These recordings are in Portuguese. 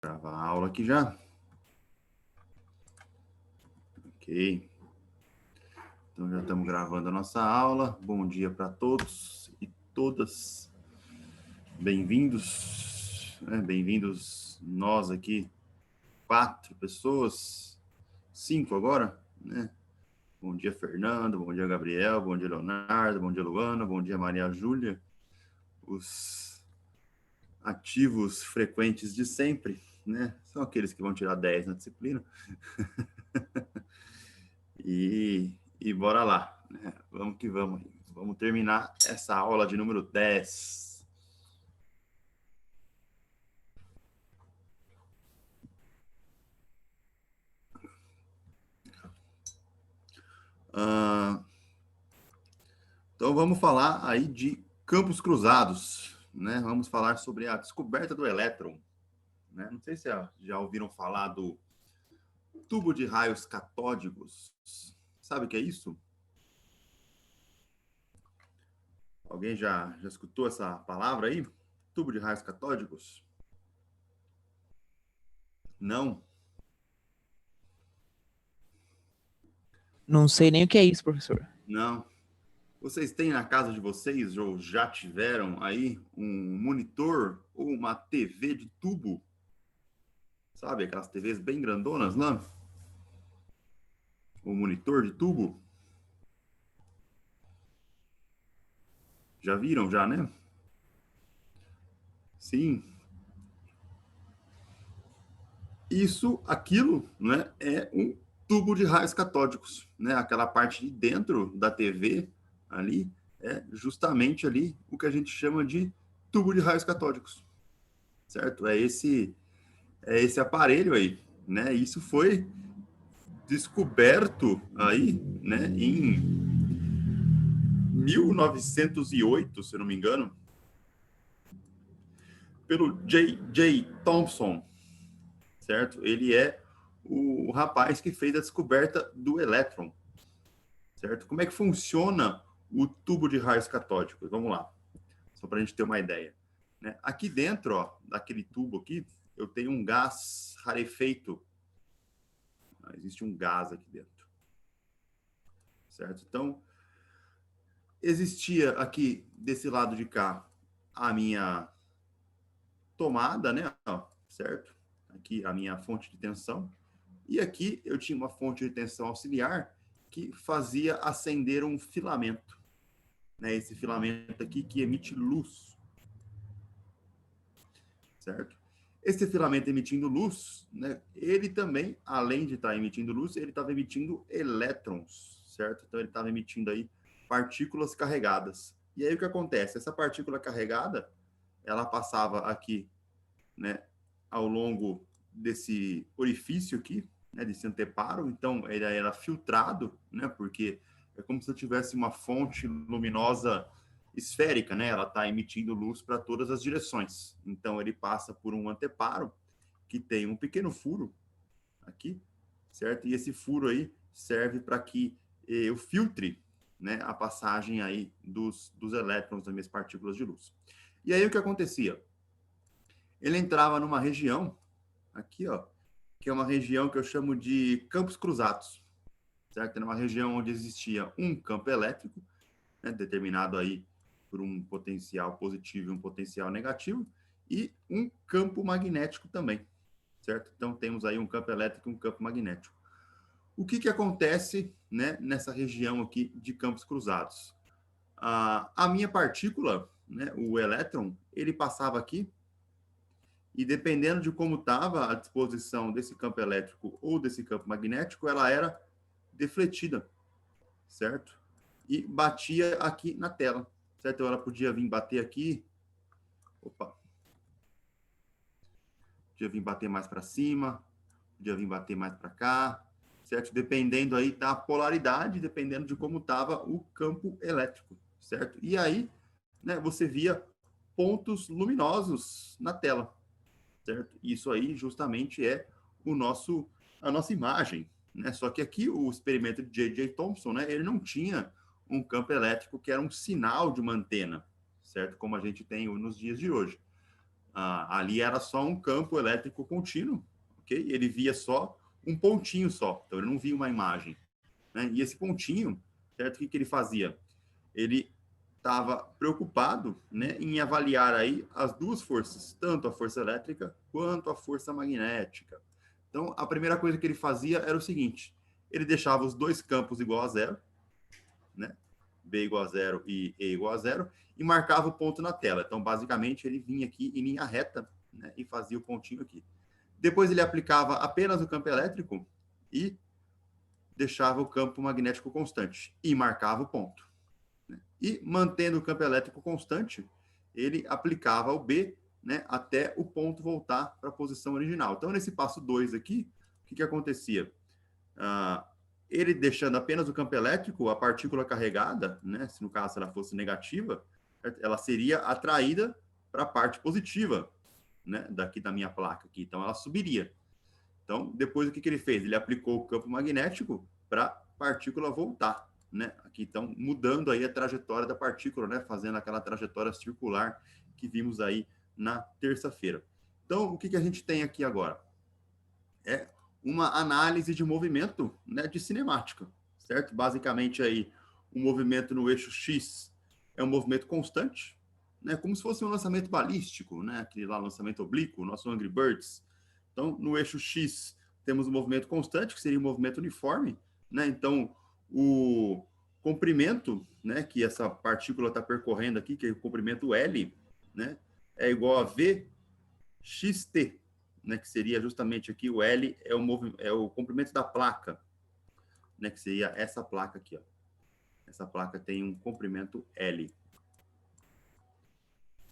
gravar a aula aqui já. Ok. Então já estamos gravando a nossa aula. Bom dia para todos e todas. Bem-vindos. Bem-vindos nós aqui. 4 pessoas. 5 agora, né? Bom dia, Fernando. Bom dia, Gabriel. Bom dia, Leonardo. Bom dia, Luana. Bom dia, Maria Júlia. Os ativos frequentes de sempre, né? São aqueles que vão tirar 10 na disciplina. E bora lá, né? Vamos que vamos. Vamos terminar essa aula de número 10. Então vamos falar aí de campos cruzados, né? Vamos falar sobre a descoberta do elétron, né? Não sei se já ouviram falar do tubo de raios catódicos. Sabe o que é isso? Alguém já escutou essa palavra aí? Tubo de raios catódicos? Não? Não sei nem o que é isso, professor. Não. Vocês têm na casa de vocês, ou já tiveram aí, um monitor ou uma TV de tubo? Sabe, aquelas TVs bem grandonas lá? O monitor de tubo? Já viram, já, né? Sim. Aquilo, né, é um tubo de raios catódicos, né? Aquela parte de dentro da TV ali é justamente ali o que a gente chama de tubo de raios catódicos, certo? É esse aparelho aí, né? Isso foi descoberto aí, né, em 1908, se eu não me engano, pelo J.J. Thomson, certo? Ele é o rapaz que fez a descoberta do elétron, certo? Como é que funciona o tubo de raios catódicos? Vamos lá, só para a gente ter uma ideia, né? Aqui dentro, ó, daquele tubo aqui, eu tenho um gás rarefeito. Existe um gás aqui dentro, certo? Então, existia aqui desse lado de cá a minha tomada, né? Certo? Aqui a minha fonte de tensão. E aqui eu tinha uma fonte de tensão auxiliar que fazia acender um filamento, né? Esse filamento aqui que emite luz, certo? Esse filamento emitindo luz, né? Ele também, além de estar emitindo luz, ele estava emitindo elétrons, certo? Então ele estava emitindo aí partículas carregadas. E aí o que acontece? Essa partícula carregada, ela passava aqui, né, ao longo desse orifício aqui, né, desse anteparo. Então ele era filtrado, né, porque é como se eu tivesse uma fonte luminosa esférica, né? Ela está emitindo luz para todas as direções. Então ele passa por um anteparo que tem um pequeno furo aqui, certo? E esse furo aí serve para que eu filtre, né, a passagem aí dos elétrons, das minhas partículas de luz. E aí o que acontecia? Ele entrava numa região aqui, ó, que é uma região que eu chamo de campos cruzados, certo? É uma região onde existia um campo elétrico, né, determinado aí por um potencial positivo e um potencial negativo, e um campo magnético também, certo? Então temos aí um campo elétrico e um campo magnético. O que acontece, né, nessa região aqui de campos cruzados? A minha partícula, né, o elétron, ele passava aqui e dependendo de como estava a disposição desse campo elétrico ou desse campo magnético, ela era defletida, certo? E batia aqui na tela, certo? Então ela podia vir bater aqui, podia vir bater mais para cima, podia vir bater mais para cá, certo? Dependendo aí da polaridade, dependendo de como estava o campo elétrico, certo? E aí, né, você via pontos luminosos na tela, certo? Isso aí justamente é a nossa imagem, né? Só que aqui o experimento de J.J. Thomson, né, ele não tinha um campo elétrico que era um sinal de uma antena, certo? Como a gente tem nos dias de hoje. ali era só um campo elétrico contínuo, ok? Ele via só um pontinho só, então ele não via uma imagem, né? E esse pontinho, certo? O que ele fazia? Ele estava preocupado, né, em avaliar aí as duas forças, tanto a força elétrica quanto a força magnética. Então, a primeira coisa que ele fazia era o seguinte: ele deixava os dois campos igual a zero, né? B igual a zero e E igual a zero, e marcava o ponto na tela. Então, basicamente, ele vinha aqui em linha reta, né, e fazia o pontinho aqui. Depois ele aplicava apenas o campo elétrico e deixava o campo magnético constante e marcava o ponto. Né? E mantendo o campo elétrico constante, ele aplicava o B, né, até o ponto voltar para a posição original. Então, nesse passo 2 aqui, o que acontecia? Ele deixando apenas o campo elétrico, a partícula carregada, né, se no caso ela fosse negativa, ela seria atraída para a parte positiva, né, daqui da minha placa aqui. Então, ela subiria. Então, depois o que ele fez? Ele aplicou o campo magnético para a partícula voltar, né? Aqui, então, mudando aí a trajetória da partícula, né? Fazendo aquela trajetória circular que vimos aí na terça-feira. Então, o que a gente tem aqui agora? É uma análise de movimento, né, de cinemática, certo? Basicamente aí, o movimento no eixo X é um movimento constante, né? Como se fosse um lançamento balístico, né? Aquele lá, lançamento oblíquo, nosso Angry Birds. Então, no eixo X, temos um movimento constante, que seria um movimento uniforme, né? Então, o comprimento, né, que essa partícula está percorrendo aqui, que é o comprimento L, né, é igual a VXT, né, que seria justamente aqui o L é o comprimento da placa, né, que seria essa placa aqui, ó. Essa placa tem um comprimento L.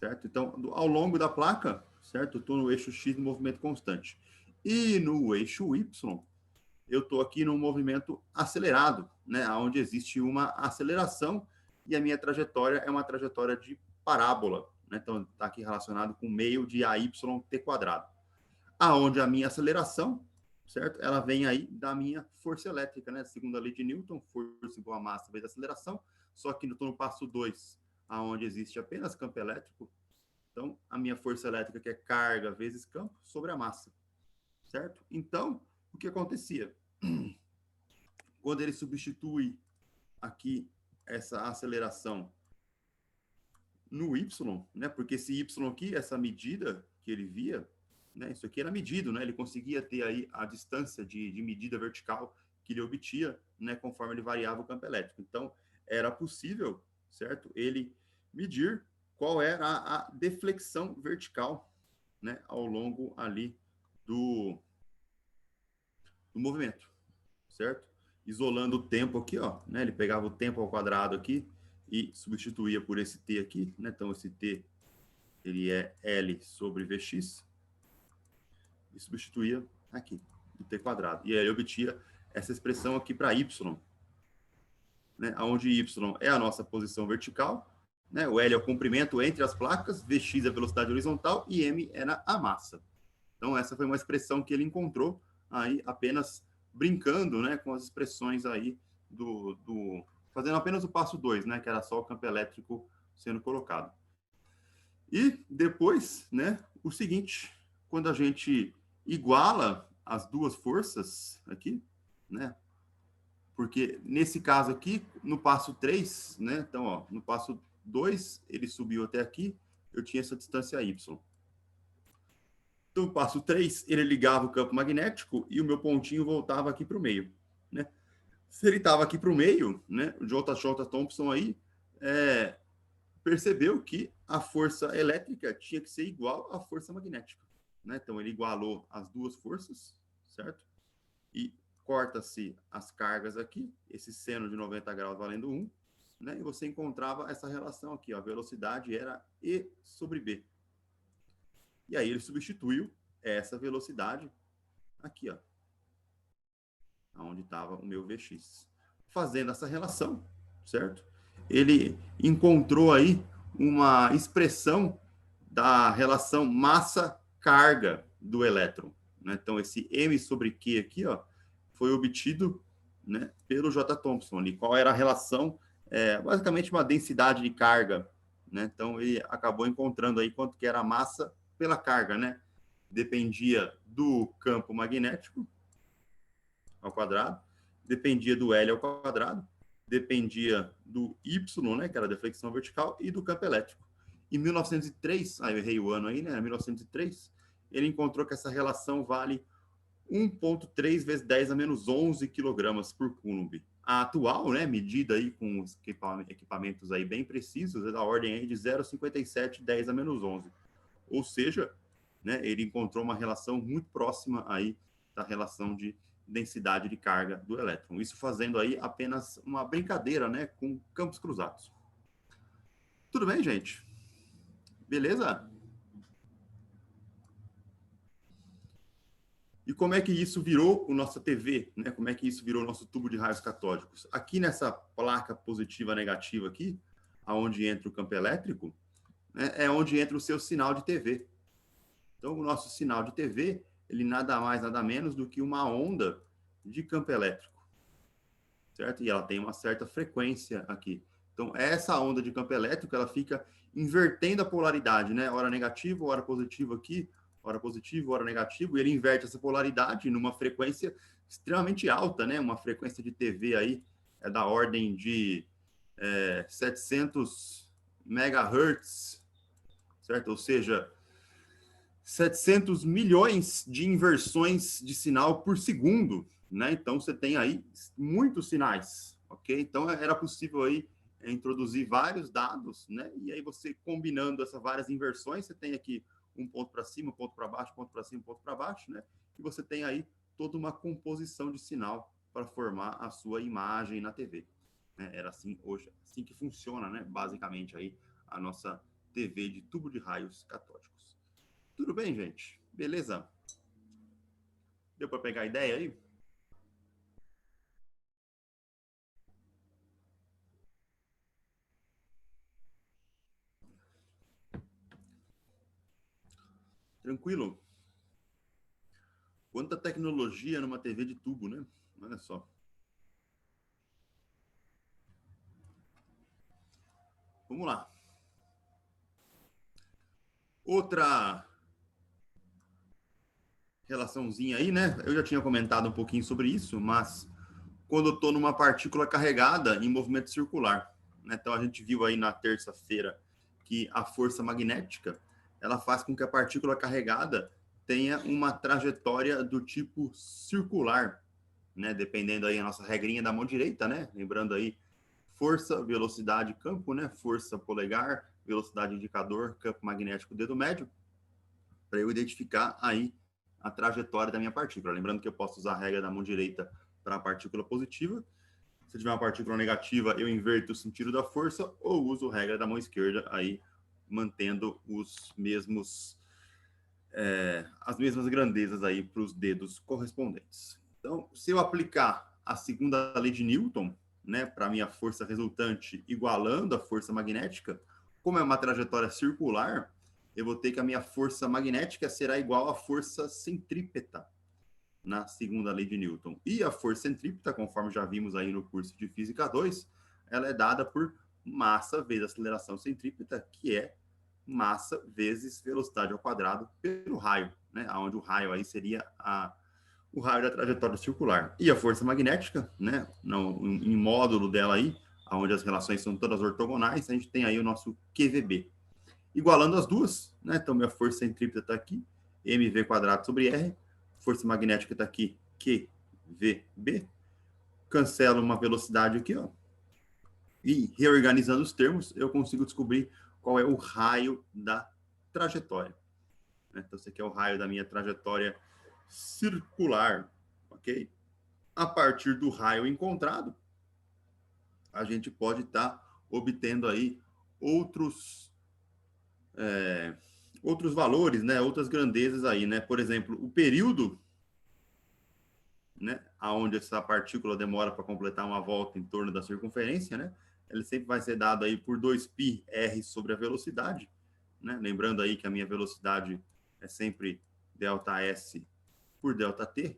Certo? Então, ao longo da placa, certo? Eu estou no eixo X no movimento constante. E no eixo Y, eu estou aqui no movimento acelerado, né? Onde existe uma aceleração e a minha trajetória é uma trajetória de parábola, né? Então, está aqui relacionado com meio de AYT². Aonde a minha aceleração, certo? Ela vem aí da minha força elétrica, né? Segundo a lei de Newton, força igual a massa vezes aceleração, só que estou no passo 2, aonde existe apenas campo elétrico. Então, a minha força elétrica, que é carga vezes campo, sobre a massa, certo? Então, o que acontecia? Quando ele substitui aqui essa aceleração no Y, né? Porque esse Y aqui, essa medida que ele via, né? Isso aqui era medido, né? Ele conseguia ter aí a distância de medida vertical que ele obtia, né? Conforme ele variava o campo elétrico. Então, era possível, certo? Ele medir qual era a deflexão vertical, né? Ao longo ali do movimento, certo? Isolando o tempo aqui, ó, né? Ele pegava o tempo ao quadrado aqui e substituía por esse t aqui, né? Então, esse t, ele é L sobre Vx, e substituía aqui, no t². E aí ele obtia essa expressão aqui para y, né? Onde y é a nossa posição vertical, né? O L é o comprimento entre as placas, Vx é a velocidade horizontal e m era a massa. Então, essa foi uma expressão que ele encontrou aí apenas brincando, né, com as expressões aí fazendo apenas o passo 2, né, que era só o campo elétrico sendo colocado. E depois, né, o seguinte, quando a gente iguala as duas forças aqui, né, porque nesse caso aqui, no passo 3, né, então, ó, no passo 2, ele subiu até aqui, eu tinha essa distância y. Então, no passo 3, ele ligava o campo magnético e o meu pontinho voltava aqui para o meio, né? Se ele estava aqui para o meio, né, o J. Thomson aí percebeu que a força elétrica tinha que ser igual à força magnética, né? Então, ele igualou as duas forças, certo? E corta-se as cargas aqui, esse seno de 90 graus valendo 1, né? E você encontrava essa relação aqui, ó, a velocidade era E sobre B. E aí ele substituiu essa velocidade aqui, ó, onde estava o meu Vx. Fazendo essa relação, certo? Ele encontrou aí uma expressão da relação massa-carga do elétron, né? Então, esse M sobre Q aqui, ó, foi obtido, né, pelo J. Thomson ali. Qual era a relação? Basicamente uma densidade de carga, né? Então, ele acabou encontrando aí quanto que era a massa pela carga, né? Dependia do campo magnético ao quadrado, dependia do L ao quadrado, dependia do Y, né, que era a deflexão vertical, e do campo elétrico. Em 1903, eu errei o ano aí, né? Em 1903, ele encontrou que essa relação vale 1,3 vezes 10 a menos 11 quilogramas por Coulomb. A atual, né, medida aí com os equipamentos aí bem precisos, é da ordem aí de 0,57 10 a menos 11. Ou seja, né, ele encontrou uma relação muito próxima aí da relação de densidade de carga do elétron. Isso fazendo aí apenas uma brincadeira, né, com campos cruzados. Tudo bem, gente? Beleza? E como é que isso virou o nossa TV, né? Como é que isso virou o nosso tubo de raios catódicos? Aqui nessa placa positiva negativa aqui, aonde entra o campo elétrico, né, é onde entra o seu sinal de TV. Então, o nosso sinal de TV, ele nada mais, nada menos do que uma onda de campo elétrico, certo? E ela tem uma certa frequência aqui. Então, essa onda de campo elétrico, ela fica invertendo a polaridade, né? Hora negativo, hora positivo aqui, hora positivo, hora negativo, e ele inverte essa polaridade numa frequência extremamente alta, né? Uma frequência de TV aí é da ordem de 700 megahertz, certo? Ou seja, 700 milhões de inversões de sinal por segundo, né? Então, você tem aí muitos sinais, ok? Então, era possível aí introduzir vários dados, né? E aí, você combinando essas várias inversões, você tem aqui um ponto para cima, um ponto para baixo, um ponto para cima, um ponto para baixo, né? E você tem aí toda uma composição de sinal para formar a sua imagem na TV. Né? Era assim hoje, assim que funciona, né? Basicamente aí a nossa TV de tubo de raios catódicos. Tudo bem, gente? Beleza? Deu para pegar a ideia aí? Tranquilo? Quanta tecnologia numa TV de tubo, né? Olha só. Vamos lá. Outra relaçãozinha aí, né? Eu já tinha comentado um pouquinho sobre isso, mas quando eu estou numa partícula carregada em movimento circular, né? Então a gente viu aí na terça-feira que a força magnética ela faz com que a partícula carregada tenha uma trajetória do tipo circular, né? Dependendo aí a nossa regrinha da mão direita, né? Lembrando aí força, velocidade, campo, né? Força polegar, velocidade indicador, campo magnético, dedo médio, para eu identificar aí a trajetória da minha partícula. Lembrando que eu posso usar a regra da mão direita para a partícula positiva. Se tiver uma partícula negativa, eu inverto o sentido da força ou uso a regra da mão esquerda aí, mantendo os mesmos as mesmas grandezas aí para os dedos correspondentes. Então, se eu aplicar a segunda lei de Newton, né, para a minha força resultante igualando a força magnética, como é uma trajetória circular, eu vou ter que a minha força magnética será igual à força centrípeta na segunda lei de Newton. E a força centrípeta, conforme já vimos aí no curso de Física 2, ela é dada por massa vezes aceleração centrípeta, que é massa vezes velocidade ao quadrado pelo raio, né? Onde o raio aí seria o raio da trajetória circular. E a força magnética, né? Em módulo dela aí, onde as relações são todas ortogonais, a gente tem aí o nosso QVB. Igualando as duas, né? Então, minha força centrípeta está aqui, mv quadrado sobre r, força magnética está aqui, QVB, cancelo uma velocidade aqui, ó, e reorganizando os termos, eu consigo descobrir qual é o raio da trajetória. Então, esse aqui é o raio da minha trajetória circular, ok? A partir do raio encontrado, a gente pode estar obtendo aí outros outros valores, né? Outras grandezas aí, né? Por exemplo, o período, né? Aonde essa partícula demora para completar uma volta em torno da circunferência, né? Ele sempre vai ser dado aí por 2π r sobre a velocidade, né? Lembrando aí que a minha velocidade é sempre ΔS por ΔT,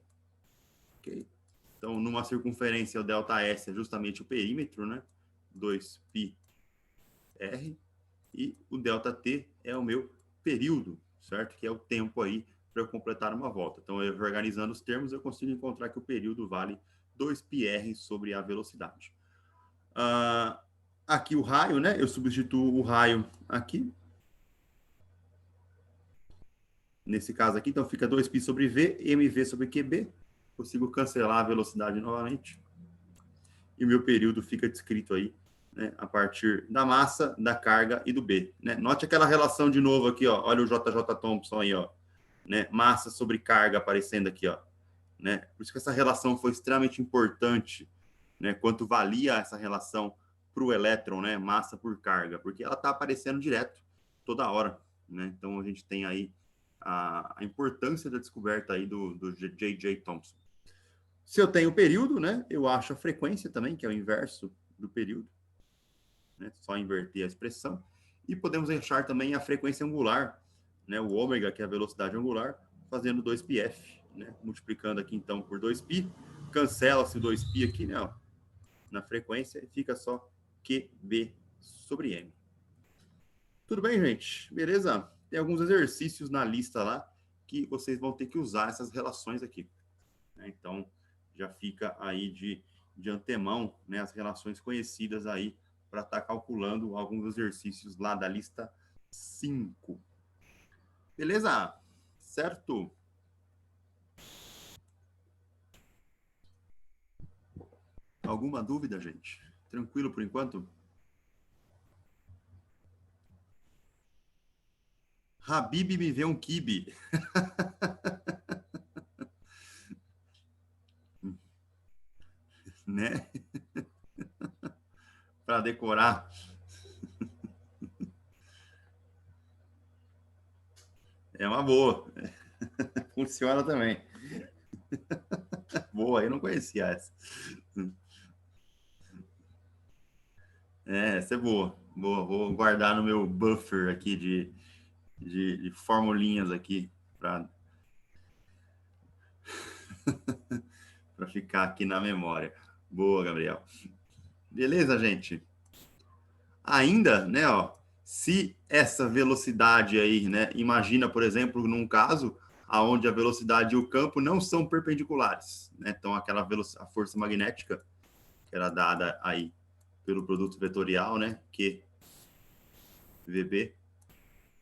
ok? Então, numa circunferência, o ΔS é justamente o perímetro, né? 2πr, e o ΔT é o meu período, certo? Que é o tempo aí para eu completar uma volta. Então, eu organizando os termos, eu consigo encontrar que o período vale 2πr sobre a velocidade. Aqui o raio, né? Eu substituo o raio aqui. Nesse caso aqui, então fica 2π sobre v, mv sobre qb. Consigo cancelar a velocidade novamente. E o meu período fica descrito aí, né, a partir da massa, da carga e do B. Né? Note aquela relação de novo aqui, ó. Olha o JJ Thomson aí, ó. Né? Massa sobre carga aparecendo aqui, ó. Né? Por isso que essa relação foi extremamente importante, né? Quanto valia essa relação para o elétron, né? Massa por carga, porque ela está aparecendo direto toda hora, né? Então a gente tem aí a importância da descoberta aí do J.J. Thomson. Se eu tenho período, né? Eu acho a frequência também, que é o inverso do período, né? Só inverter a expressão. E podemos achar também a frequência angular, né? O ômega, que é a velocidade angular, fazendo 2πf, né? Multiplicando aqui então por 2π, cancela-se o 2π aqui, né? Ó, na frequência, e fica só QB sobre M. Tudo bem, gente? Beleza? Tem alguns exercícios na lista lá que vocês vão ter que usar essas relações aqui. Então, já fica aí de antemão, né, as relações conhecidas aí para estar calculando alguns exercícios lá da lista 5. Beleza? Certo? Alguma dúvida, gente? Tranquilo por enquanto? Habib me vê um quibe. Né? Para decorar. É uma boa. Funciona também. Boa, eu não conhecia essa. Essa é boa. Boa, vou guardar no meu buffer aqui de formulinhas aqui para ficar aqui na memória. Boa, Gabriel. Beleza, gente? Ainda, né, ó, se essa velocidade aí, né, imagina, por exemplo, num caso aonde a velocidade e o campo não são perpendiculares, né? Então aquela a força magnética que era dada aí pelo produto vetorial, né, Q VB,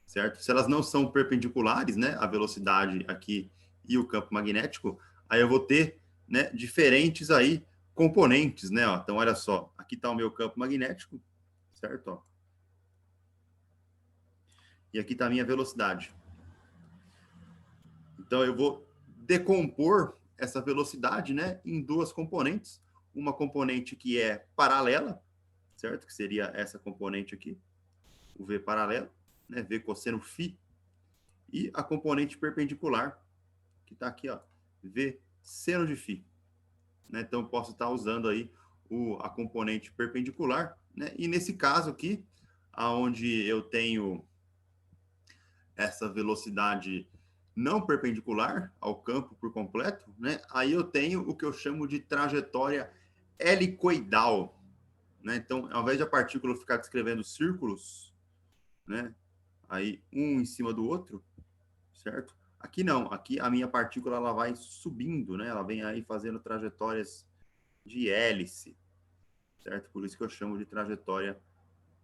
certo? Se elas não são perpendiculares, né, a velocidade aqui e o campo magnético, aí eu vou ter, né, diferentes aí componentes, né? Ó. Então olha só, aqui está o meu campo magnético, certo? Ó. E aqui está a minha velocidade. Então eu vou decompor essa velocidade, né, em duas componentes. Uma componente que é paralela, certo? Que seria essa componente aqui, o V paralelo, né, V cosseno φ, e a componente perpendicular, que está aqui, ó, V seno de φ. Né? Então eu posso estar usando aí a componente perpendicular, né? E nesse caso aqui, aonde eu tenho essa velocidade não perpendicular ao campo por completo, né? Aí eu tenho o que eu chamo de trajetória helicoidal, né? Então, ao invés de a partícula ficar descrevendo círculos, né? Aí um em cima do outro, certo? Aqui não, aqui a minha partícula ela vai subindo, né? Ela vem aí fazendo trajetórias de hélice, certo? Por isso que eu chamo de trajetória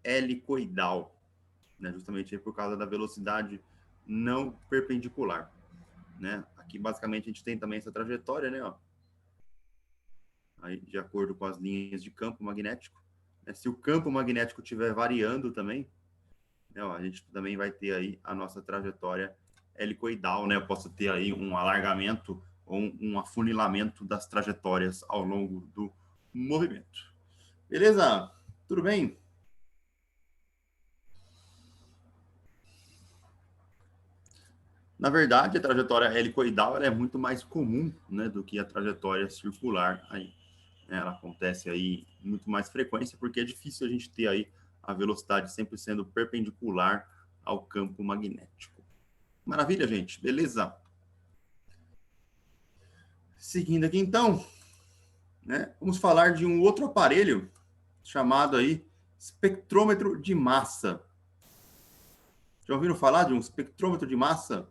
helicoidal, né? Justamente por causa da velocidade não perpendicular, né? Aqui basicamente a gente tem também essa trajetória, né? Ó. Aí, de acordo com as linhas de campo magnético, né? Se o campo magnético estiver variando também, né? Ó, a gente também vai ter aí a nossa trajetória helicoidal, né? Eu posso ter aí um alargamento ou um afunilamento das trajetórias ao longo do movimento. Beleza? Tudo bem? Na verdade, a trajetória helicoidal ela é muito mais comum, né, do que a trajetória circular. Aí, né, ela acontece aí com muito mais frequência, porque é difícil a gente ter aí a velocidade sempre sendo perpendicular ao campo magnético. Maravilha, gente. Beleza? Seguindo aqui, então, né, vamos falar de um outro aparelho chamado aí espectrômetro de massa. Já ouviram falar de um espectrômetro de massa?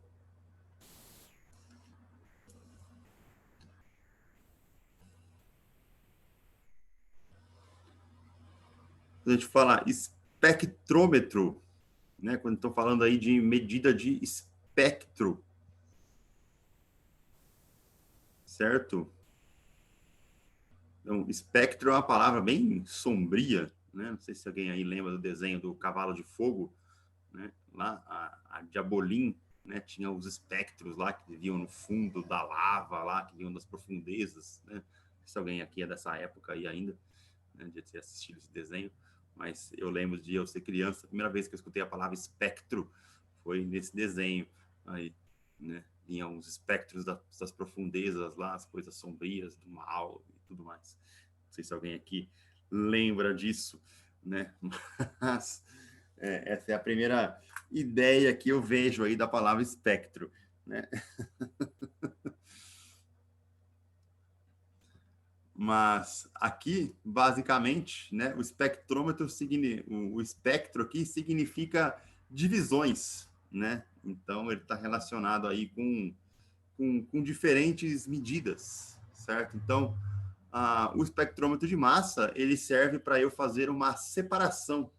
A gente fala espectrômetro, né? Quando estou falando aí de medida de espectro, certo? Então, espectro é uma palavra bem sombria, né? Não sei se alguém aí lembra do desenho do Cavalo de Fogo, né? Lá, a Diabolim, né? Tinha os espectros lá que viviam no fundo da lava, lá que vinham das profundezas, né? Se alguém aqui é dessa época aí ainda, né? De ter assistido esse desenho, mas eu lembro de eu ser criança, a primeira vez que eu escutei a palavra espectro foi nesse desenho aí, né? Vinham os espectros das profundezas lá, as coisas sombrias do mal e tudo mais. Não sei se alguém aqui lembra disso, né? Mas essa é a primeira ideia que eu vejo aí da palavra espectro, né? Mas aqui, basicamente, né, o espectrômetro, o espectro aqui significa divisões, né? Então, ele está relacionado aí com diferentes medidas, certo? Então, o espectrômetro de massa, ele serve para eu fazer uma separação,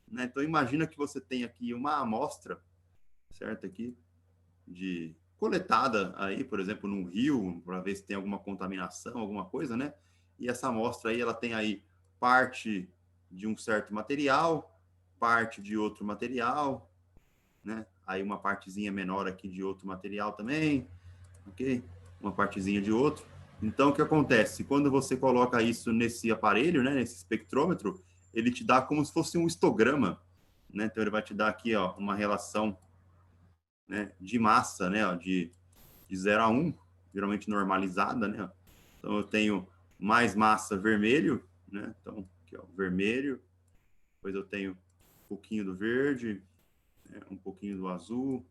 né? Então, imagina que você tem aqui uma amostra, certo? Aqui, de coletada aí, por exemplo, num rio, para ver se tem alguma contaminação, alguma coisa, né? E essa amostra aí, ela tem aí parte de um certo material, parte de outro material, né? Aí uma partezinha menor aqui de outro material também, ok? Uma partezinha de outro. Então, o que acontece? Quando você coloca isso nesse aparelho, né, nesse espectrômetro, ele te dá como se fosse um histograma, né? Então, ele vai te dar aqui, ó, uma relação, né, de massa, né, ó, de 0 a 1, geralmente normalizada, né? Então eu tenho mais massa vermelho, né? Então, aqui, ó, vermelho, depois eu tenho um pouquinho do verde, né? Um pouquinho do azul,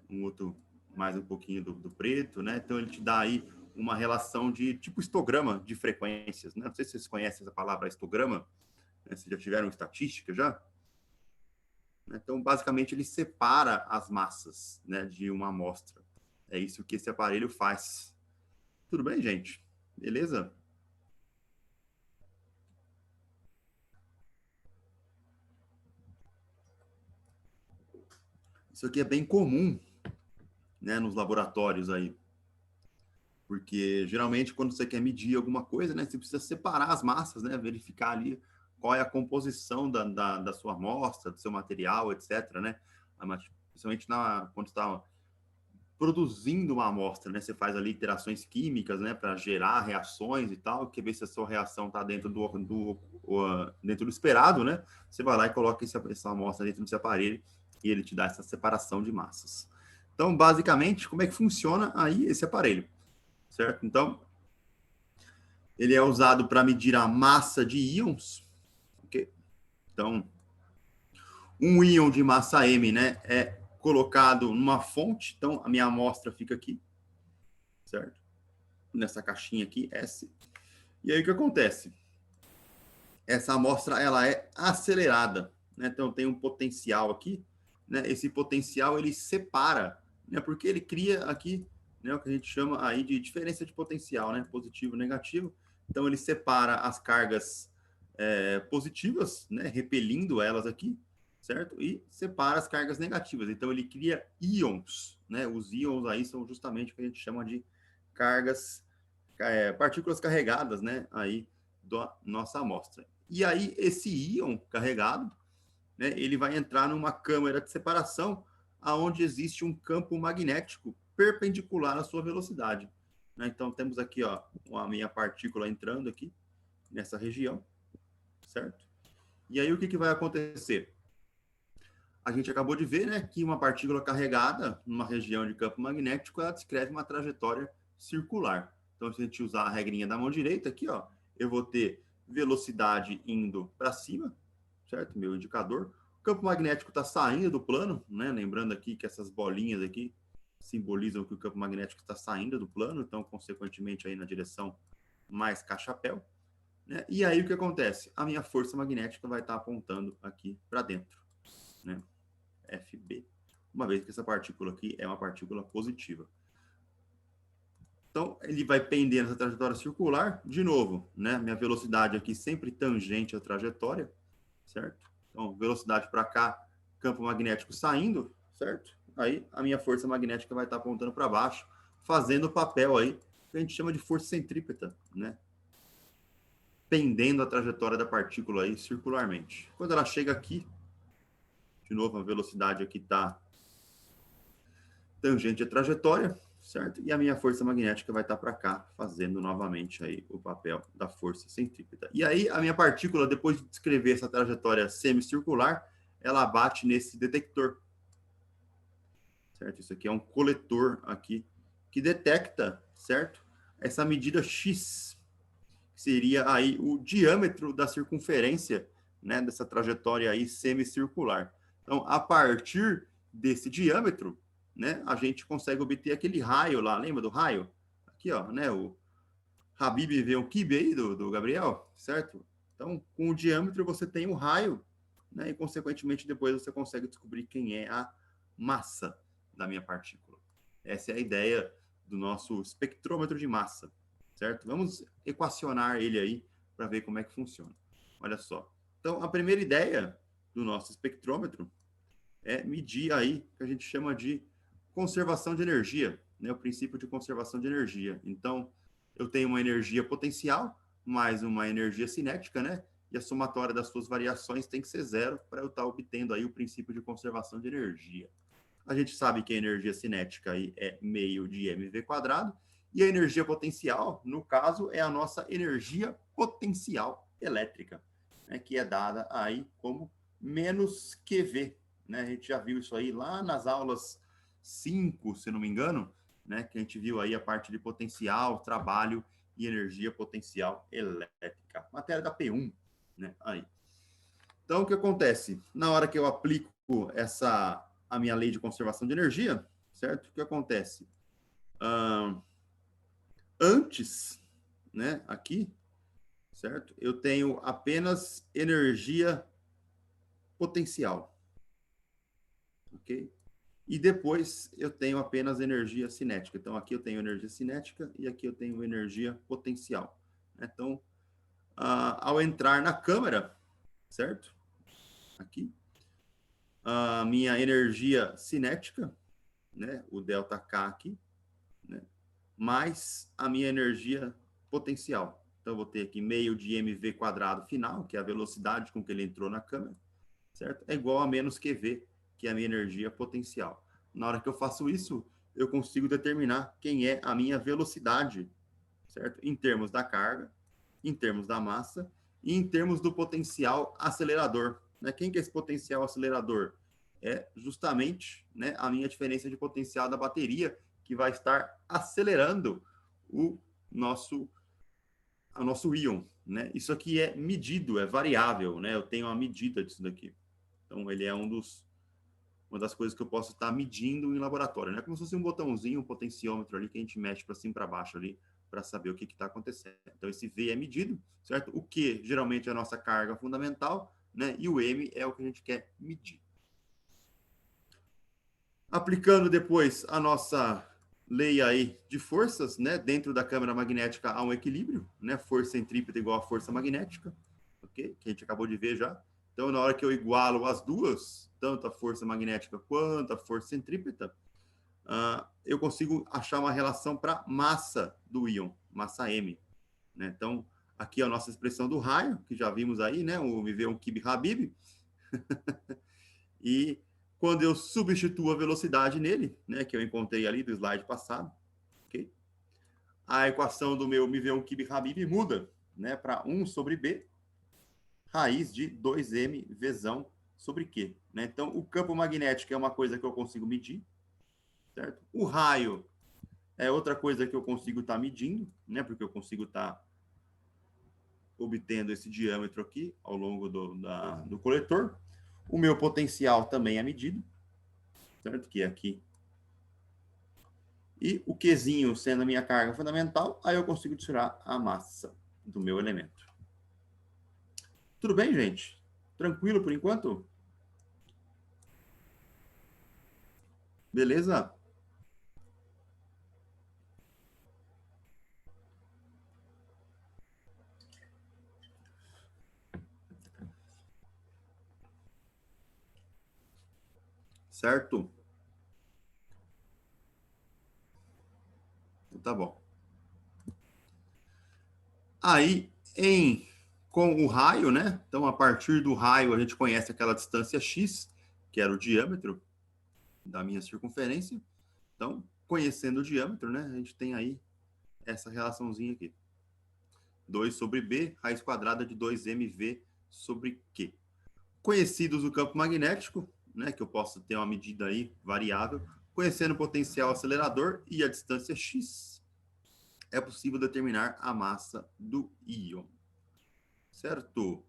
um outro mais um pouquinho do preto, né? Então ele te dá aí uma relação de tipo histograma de frequências, né? Não sei se vocês conhecem essa palavra histograma, né? Se já tiveram estatística já. Então, basicamente, ele separa as massas, né, de uma amostra. É isso que esse aparelho faz. Tudo bem, gente? Beleza? Isso aqui é bem comum, né, nos laboratórios aí, porque geralmente quando você quer medir alguma coisa, né, você precisa separar as massas, né, verificar ali qual é a composição da sua amostra, do seu material, etc, né, principalmente quando está produzindo uma amostra, né, você faz ali interações químicas, né, para gerar reações e tal, quer ver se a sua reação está dentro dentro do esperado, né, você vai lá e coloca essa amostra dentro desse aparelho e ele te dá essa separação de massas. Então, basicamente, como é que funciona aí esse aparelho? Certo? Então, ele é usado para medir a massa de íons, ok? Então, um íon de massa M, né, é colocado numa fonte, então a minha amostra fica aqui, certo? Nessa caixinha aqui, S. E aí o que acontece? Essa amostra ela é acelerada, né? Então tem um potencial aqui, né? Esse potencial ele separa, né? Porque ele cria aqui, né? O que a gente chama aí de diferença de potencial, né? Positivo, negativo. Então ele separa as cargas positivas, né? Repelindo elas aqui, certo? E separa as cargas negativas. Então ele cria íons, né? Os íons aí são justamente o que a gente chama de cargas, partículas carregadas, né? Aí da nossa amostra. E aí, esse íon carregado, né, ele vai entrar numa câmara de separação aonde existe um campo magnético perpendicular à sua velocidade. Né? Então, temos aqui ó, a minha partícula entrando aqui nessa região, certo? E aí, o que vai acontecer? A gente acabou de ver, né, que uma partícula carregada numa região de campo magnético, ela descreve uma trajetória circular. Então, se a gente usar a regrinha da mão direita aqui, ó, eu vou ter velocidade indo para cima, certo? Meu indicador. O campo magnético está saindo do plano, né? Lembrando aqui que essas bolinhas aqui simbolizam que o campo magnético está saindo do plano, então, consequentemente, aí na direção mais cachapéu. Né? E aí, o que acontece? A minha força magnética vai estar apontando aqui para dentro, né? FB, uma vez que essa partícula aqui é uma partícula positiva. Então, ele vai pender nessa trajetória circular, de novo, né? Minha velocidade aqui sempre tangente à trajetória, certo? Então, velocidade para cá, campo magnético saindo, certo? Aí, a minha força magnética vai estar apontando para baixo, fazendo o papel aí, que a gente chama de força centrípeta, né? Pendendo a trajetória da partícula aí circularmente. Quando ela chega aqui, de novo, a velocidade aqui está tangente à trajetória, certo? E a minha força magnética vai estar para cá, fazendo novamente aí o papel da força centrípeta. E aí a minha partícula, depois de descrever essa trajetória semicircular, ela bate nesse detector, certo? Isso aqui é um coletor aqui que detecta, certo? Essa medida X, que seria aí o diâmetro da circunferência, né, dessa trajetória aí semicircular. Então, a partir desse diâmetro, né, a gente consegue obter aquele raio lá, lembra do raio? Aqui, ó, né, o Habib vê um kibe aí do Gabriel, certo? Então, com o diâmetro você tem o raio, né, e consequentemente depois você consegue descobrir quem é a massa da minha partícula. Essa é a ideia do nosso espectrômetro de massa, certo? Vamos equacionar ele aí para ver como é que funciona. Olha só. Então, a primeira ideia do nosso espectrômetro é medir aí o que a gente chama de conservação de energia, né? O princípio de conservação de energia. Então, eu tenho uma energia potencial mais uma energia cinética, né? E a somatória das suas variações tem que ser zero para eu estar obtendo aí o princípio de conservação de energia. A gente sabe que a energia cinética aí é meio de mv², e a energia potencial, no caso, é a nossa energia potencial elétrica, né, que é dada aí como menos QV. Né? A gente já viu isso aí lá nas aulas 5, se não me engano, né, que a gente viu aí a parte de potencial, trabalho e energia potencial elétrica. Matéria da P1, né, aí. Então, o que acontece? Na hora que eu aplico a minha lei de conservação de energia, certo? O que acontece? Antes, né, aqui, certo? Eu tenho apenas energia potencial, ok? E depois eu tenho apenas energia cinética. Então, aqui eu tenho energia cinética e aqui eu tenho energia potencial. Então, ao entrar na câmara, certo? Aqui, a minha energia cinética, né? O ΔK aqui, né? Mais a minha energia potencial. Então, eu vou ter aqui meio de mv² final, que é a velocidade com que ele entrou na câmera, certo? É igual a menos QV, que é a minha energia potencial. Na hora que eu faço isso, eu consigo determinar quem é a minha velocidade, certo? Em termos da carga, em termos da massa e em termos do potencial acelerador. Né? Quem que é esse potencial acelerador? É justamente, né, a minha diferença de potencial da bateria, que vai estar acelerando o nosso íon. Né? Isso aqui é medido, é variável. Né? Eu tenho uma medida disso daqui. Então, ele é uma das coisas que eu posso estar medindo em laboratório. Né? Como se fosse um botãozinho, um potenciômetro ali, que a gente mexe para cima e para baixo ali, para saber o que está acontecendo. Então, esse V é medido, certo? O Q, geralmente, é a nossa carga fundamental, né? E o M é o que a gente quer medir. Aplicando depois a nossa lei aí de forças, né? Dentro da câmara magnética há um equilíbrio, né? Força centrípeta igual a força magnética, ok? Que a gente acabou de ver já. Então, na hora que eu igualo as duas, tanto a força magnética quanto a força centrípeta, eu consigo achar uma relação para massa do íon, massa M. Né? Então, aqui é a nossa expressão do raio, que já vimos aí, né? O MV1 Kib Habib. E quando eu substituo a velocidade nele, né, que eu encontrei ali do slide passado, okay? A equação do meu MV1 Kib Habib muda, né, para 1 sobre B, raiz de 2m Vzão sobre Q. Né? Então, o campo magnético é uma coisa que eu consigo medir, certo? O raio é outra coisa que eu consigo estar medindo, né, porque eu consigo estar obtendo esse diâmetro aqui ao longo do coletor. O meu potencial também é medido, certo? Que é aqui. E o Qzinho sendo a minha carga fundamental, aí eu consigo tirar a massa do meu elemento. Tudo bem, gente? Tranquilo por enquanto? Beleza? Certo? Então, tá bom. Aí, com o raio, né? Então, a partir do raio, a gente conhece aquela distância x, que era o diâmetro da minha circunferência. Então, conhecendo o diâmetro, né? A gente tem aí essa relaçãozinha aqui. 2 sobre B, raiz quadrada de 2mv sobre Q. Conhecidos o campo magnético, né? Que eu posso ter uma medida aí variável. Conhecendo o potencial acelerador e a distância x, é possível determinar a massa do íon. Certo?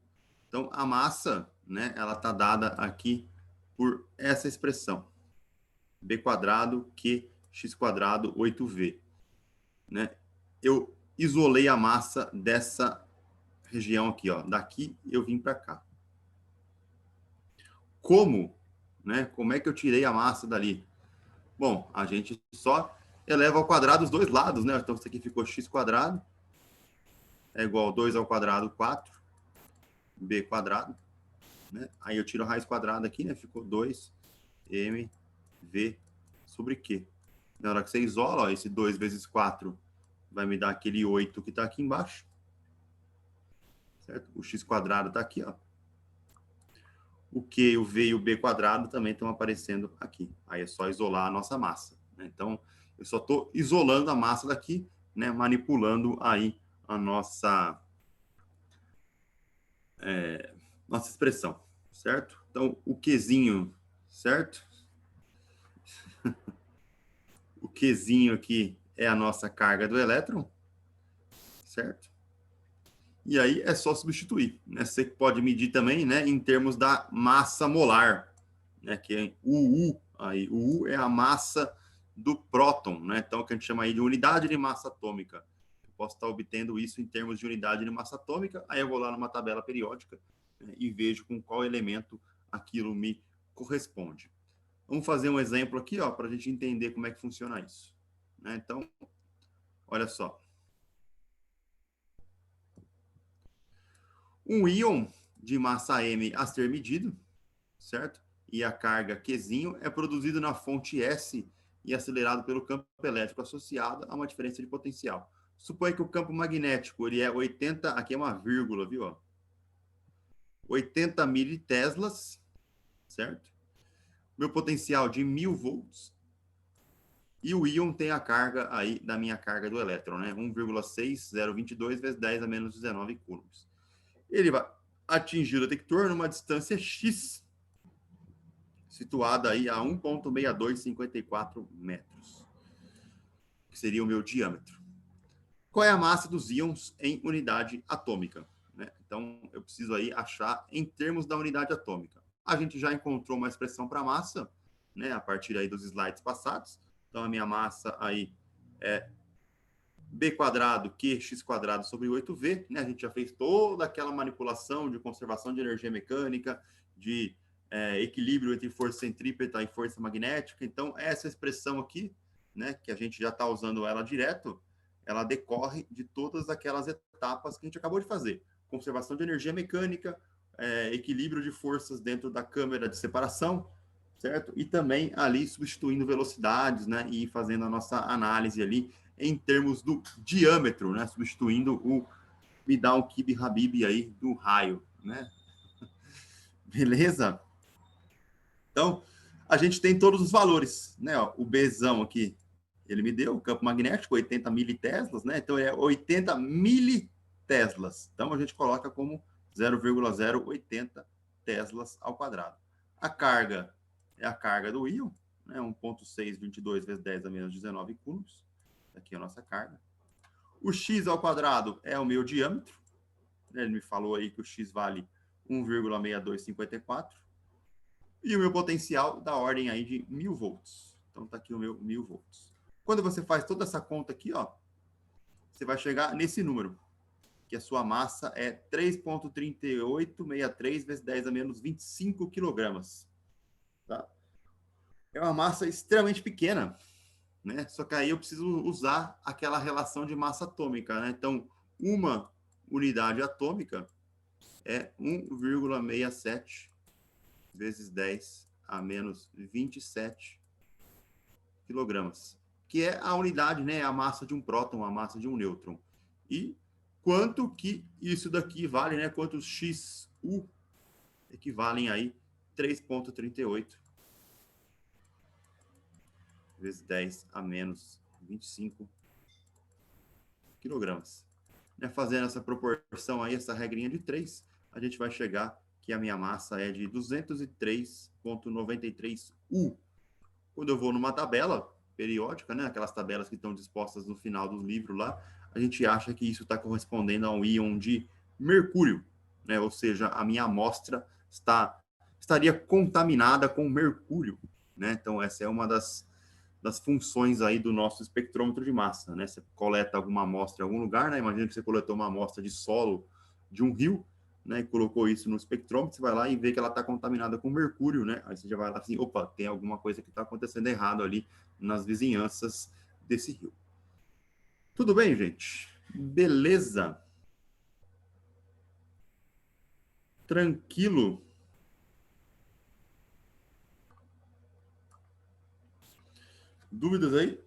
Então, a massa, né, ela está dada aqui por essa expressão. B quadrado Q x quadrado 8V. Né? Eu isolei a massa dessa região aqui, ó. Daqui eu vim para cá. Como? Né? Como é que eu tirei a massa dali? Bom, a gente só eleva ao quadrado os dois lados, né? Então, isso aqui ficou x quadrado é igual a 2 ao quadrado 4, b quadrado. Né? Aí eu tiro a raiz quadrada aqui, né? Ficou 2mv sobre Q. Na hora que você isola, ó, esse 2 vezes 4 vai me dar aquele 8 que está aqui embaixo. Certo? O x quadrado está aqui, ó. O Q, o V e o B quadrado também estão aparecendo aqui. Aí é só isolar a nossa massa. Né? Então, eu só estou isolando a massa daqui, né? Manipulando aí a nossa nossa expressão, certo? Então, o Qzinho, certo? O Qzinho aqui é a nossa carga do elétron, certo? E aí é só substituir. Né? Você pode medir também, né, em termos da massa molar, né, que é o U. Aí, o U é a massa do próton, né? Então, o que a gente chama aí de unidade de massa atômica. Eu posso estar obtendo isso em termos de unidade de massa atômica, aí eu vou lá numa tabela periódica, né, e vejo com qual elemento aquilo me corresponde. Vamos fazer um exemplo aqui, ó, para a gente entender como é que funciona isso. Né? Então, olha só. Um íon de massa M a ser medido, certo? E a carga Qzinho é produzido na fonte S e acelerado pelo campo elétrico associado a uma diferença de potencial. Suponha que o campo magnético ele é 80, aqui é uma vírgula, viu? 80 militeslas, certo? Meu potencial de 1000 volts. E o íon tem a carga aí da minha carga do elétron, né? 1,6022 vezes 10 a menos 19 coulombs. Ele vai atingir o detector numa distância x, situada aí a 1,6254 metros, que seria o meu diâmetro. Qual é a massa dos íons em unidade atômica? Né? Então, eu preciso aí achar em termos da unidade atômica. A gente já encontrou uma expressão para massa, né, a partir aí dos slides passados. Então, a minha massa aí é B quadrado Q x quadrado sobre 8V, né? A gente já fez toda aquela manipulação de conservação de energia mecânica, de equilíbrio entre força centrípeta e força magnética. Então, essa expressão aqui, né, que a gente já está usando ela direto, ela decorre de todas aquelas etapas que a gente acabou de fazer. Conservação de energia mecânica, equilíbrio de forças dentro da câmara de separação, certo? E também ali substituindo velocidades, né, e fazendo a nossa análise ali em termos do diâmetro, né? Substituindo o Vidal Kib Habib aí do raio, né? Beleza? Então, a gente tem todos os valores, né? Ó, o Bzão aqui, ele me deu o campo magnético, 80 militeslas, né? Então, é 80 militeslas. Então, a gente coloca como 0,080 teslas ao quadrado. A carga é a carga do íon, né? 1,622 vezes 10 a menos 19 coulombs. Aqui é a nossa carga. O x ao quadrado é o meu diâmetro. Ele me falou aí que o x vale 1,6254. E o meu potencial da ordem aí de 1000 volts. Então tá aqui o meu 1000 volts. Quando você faz toda essa conta aqui, ó, você vai chegar nesse número, que a sua massa é 3,3863 vezes 10 a menos 25 quilogramas. Tá? é uma massa extremamente pequena, né? Só que aí eu preciso usar aquela relação de massa atômica, né? Então, uma unidade atômica é 1,67 vezes 10 a menos 27 quilogramas, que é a unidade, né? A massa de um próton, a massa de um nêutron. E quanto que isso daqui vale, né? Quantos XU equivalem aí 3,38 vezes 10 a menos 25 quilogramas. Né? Fazendo essa proporção aí, essa regrinha de 3, a gente vai chegar que a minha massa é de 203,93 U. Quando eu vou numa tabela periódica, né, aquelas tabelas que estão dispostas no final do livro lá, a gente acha que isso está correspondendo a um íon de mercúrio, né? Ou seja, a minha amostra estaria contaminada com mercúrio, né? Então, essa é uma das funções aí do nosso espectrômetro de massa, né? Você coleta alguma amostra em algum lugar, né? Imagina que você coletou uma amostra de solo de um rio, né? E colocou isso no espectrômetro, você vai lá e vê que ela está contaminada com mercúrio, né? Aí você já vai lá assim, opa, tem alguma coisa que está acontecendo errado ali nas vizinhanças desse rio. Tudo bem, gente? Beleza? Tranquilo? Dúvidas aí?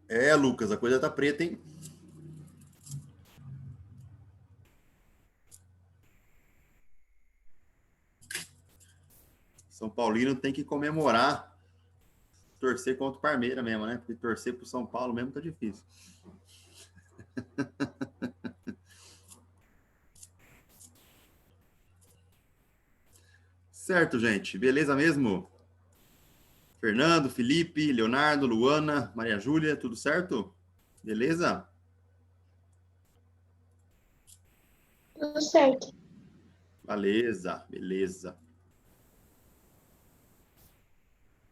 É, Lucas, a coisa tá preta, hein? São Paulino tem que comemorar, torcer contra o Parmeira mesmo, né? Porque torcer pro São Paulo mesmo tá difícil. Certo, gente. Beleza mesmo? Fernando, Felipe, Leonardo, Luana, Maria Júlia, tudo certo? Beleza? Tudo certo. Beleza, beleza.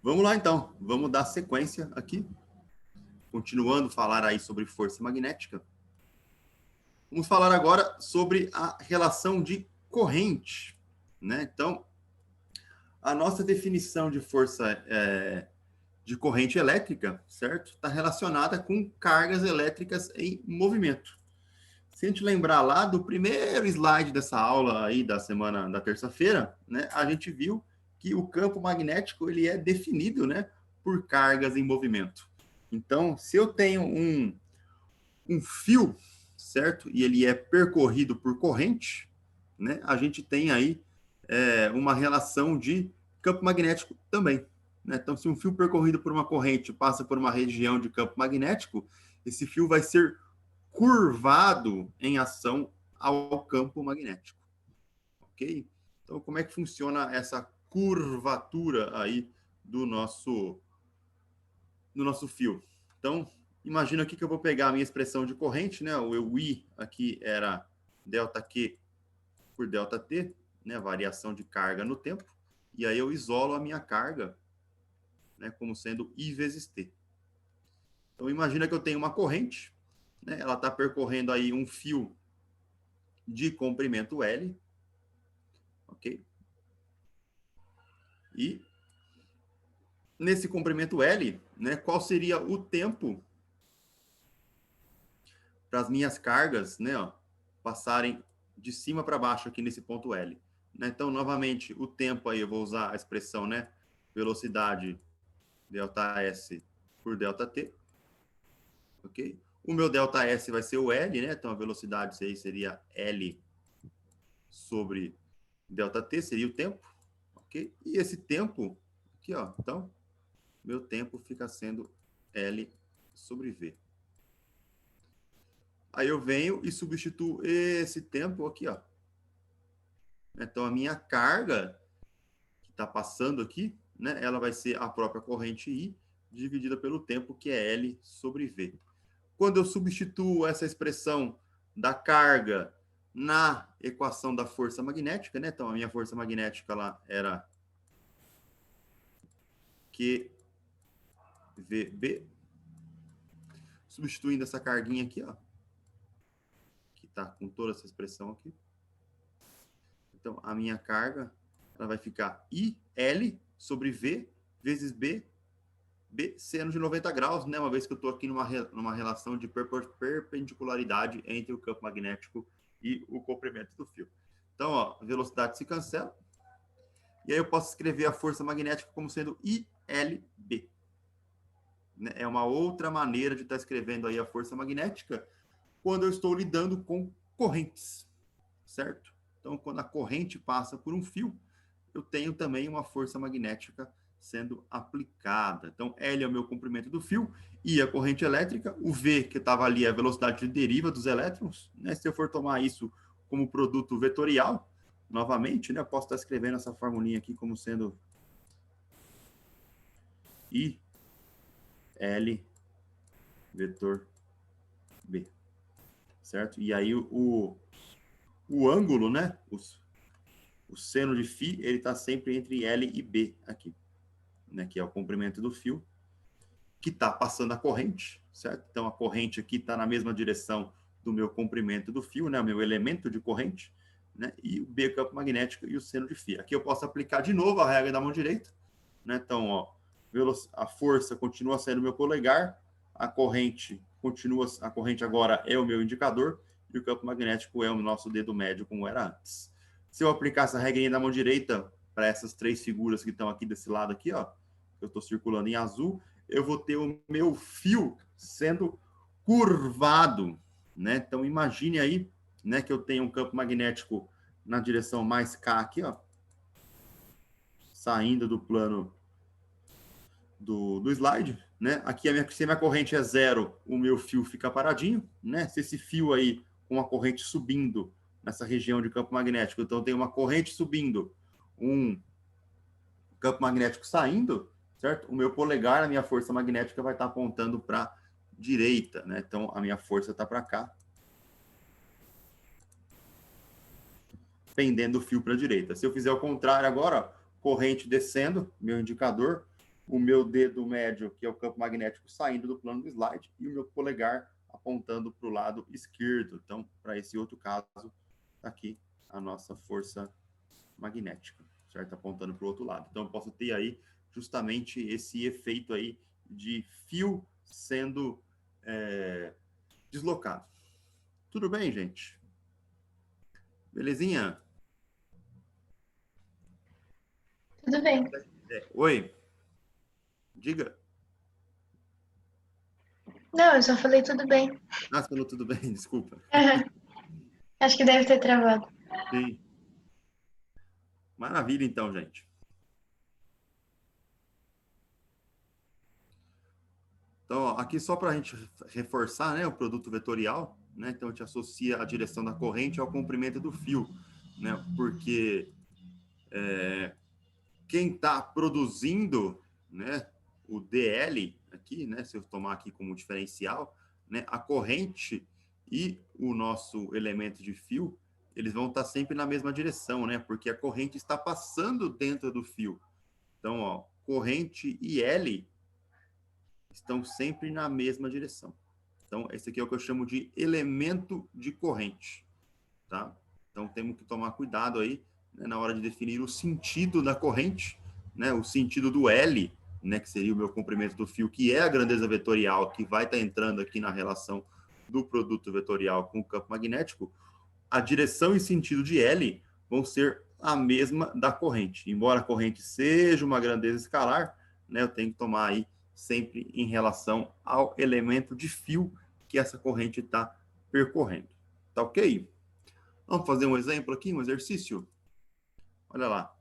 Vamos lá, então. Vamos dar sequência aqui. Continuando a falar aí sobre força magnética. Vamos falar agora sobre a relação de corrente, né? Então, a nossa definição de força de corrente elétrica, certo? Está relacionada com cargas elétricas em movimento. Se a gente lembrar lá do primeiro slide dessa aula aí da semana da terça-feira, né, a gente viu que o campo magnético ele é definido, né, por cargas em movimento. Então, se eu tenho um fio, certo, e ele é percorrido por corrente, né, a gente tem aí uma relação de campo magnético também. Né? Então, se um fio percorrido por uma corrente passa por uma região de campo magnético, esse fio vai ser curvado em ação ao campo magnético. Ok? Então, como é que funciona essa curvatura aí do nosso fio? Então, imagina aqui que eu vou pegar a minha expressão de corrente, né? O I aqui era ΔQ por ΔT, né? Variação de carga no tempo. E aí eu isolo a minha carga, né? Como sendo I vezes T. Então, imagina que eu tenho uma corrente, né? Ela está percorrendo aí um fio de comprimento L, ok? E nesse comprimento L, né, qual seria o tempo para as minhas cargas, né, ó, passarem de cima para baixo aqui nesse ponto L? Né? Então, novamente, o tempo aí eu vou usar a expressão, né, velocidade ΔS por ΔT, ok? O meu ΔS vai ser o L, né? Então, a velocidade aí seria L sobre ΔT, seria o tempo, ok? E esse tempo, aqui, ó, então, meu tempo fica sendo L sobre V. Aí eu venho e substituo esse tempo aqui, ó. Então, a minha carga que está passando aqui, né, ela vai ser a própria corrente I dividida pelo tempo, que é L sobre V. Quando eu substituo essa expressão da carga na equação da força magnética, né? Então, a minha força magnética lá era QVB. substituindo essa carguinha aqui, ó, que está com toda essa expressão aqui. Então, a minha carga, ela vai ficar IL sobre V vezes B seno de 90 graus, né? Uma vez que eu estou aqui numa relação de perpendicularidade entre o campo magnético e o comprimento do fio. Então, ó, a velocidade se cancela. E aí eu posso escrever a força magnética como sendo ILB. Né? É uma outra maneira de estar escrevendo aí a força magnética quando eu estou lidando com correntes, certo? Então, quando a corrente passa por um fio, eu tenho também uma força magnética sendo aplicada. Então, L é o meu comprimento do fio, I a corrente elétrica, o V, que estava ali, é a velocidade de deriva dos elétrons. Né? Se eu for tomar isso como produto vetorial, novamente, né, eu posso estar escrevendo essa formulinha aqui como sendo I, L, vetor B. Certo? E aí o ângulo, né, o seno de φ, ele está sempre entre L e B aqui. Né, que é o comprimento do fio, que está passando a corrente, certo? Então, a corrente aqui está na mesma direção do meu comprimento do fio, né, o meu elemento de corrente, né, e o B, campo magnético, e o seno de φ. Aqui eu posso aplicar de novo a regra da mão direita, né? Então, ó, a força continua sendo o meu polegar, a corrente agora é o meu indicador, e o campo magnético é o nosso dedo médio, como era antes. Se eu aplicar essa regrinha da mão direita para essas três figuras que estão aqui desse lado aqui, ó, eu estou circulando em azul, eu vou ter o meu fio sendo curvado, né? Então, imagine aí, né, que eu tenho um campo magnético na direção mais K aqui, ó, saindo do plano do slide, né? Aqui, se a minha corrente é zero, o meu fio fica paradinho, né? Se esse fio aí, com a corrente subindo nessa região de campo magnético, então tem uma corrente subindo, um campo magnético saindo, certo? O meu polegar, a minha força magnética vai estar apontando para a direita, né? Então, a minha força está para cá, pendendo o fio para a direita. Se eu fizer o contrário agora, ó, corrente descendo, meu indicador, o meu dedo médio, que é o campo magnético, saindo do plano do slide, e o meu polegar apontando para o lado esquerdo. Então, para esse outro caso, tá aqui a nossa força magnética, certo? Apontando para o outro lado. Então, eu posso ter aí justamente esse efeito aí de fio sendo deslocado. Tudo bem, gente? Belezinha? Tudo bem. Oi? Diga. Não, eu só falei tudo bem. Ah, você falou tudo bem, desculpa. Acho que deve ter travado. Sim. Maravilha, então, gente. Então, ó, aqui só para a gente reforçar, né, o produto vetorial, né? Então, a gente associa a direção da corrente ao comprimento do fio, né? Porque quem está produzindo, né, o DL aqui, né, se eu tomar aqui como diferencial, né, a corrente e o nosso elemento de fio, eles vão estar sempre na mesma direção, né, porque a corrente está passando dentro do fio. Então, ó, corrente e L estão sempre na mesma direção. Então, esse aqui é o que eu chamo de elemento de corrente, tá? Então, temos que tomar cuidado aí, né, na hora de definir o sentido da corrente, né, o sentido do L, né, que seria o meu comprimento do fio, que é a grandeza vetorial, que vai estar entrando aqui na relação do produto vetorial com o campo magnético. A direção e sentido de L vão ser a mesma da corrente. Embora a corrente seja uma grandeza escalar, né, eu tenho que tomar aí sempre em relação ao elemento de fio que essa corrente está percorrendo. Tá ok? Vamos fazer um exemplo aqui, um exercício? Olha lá.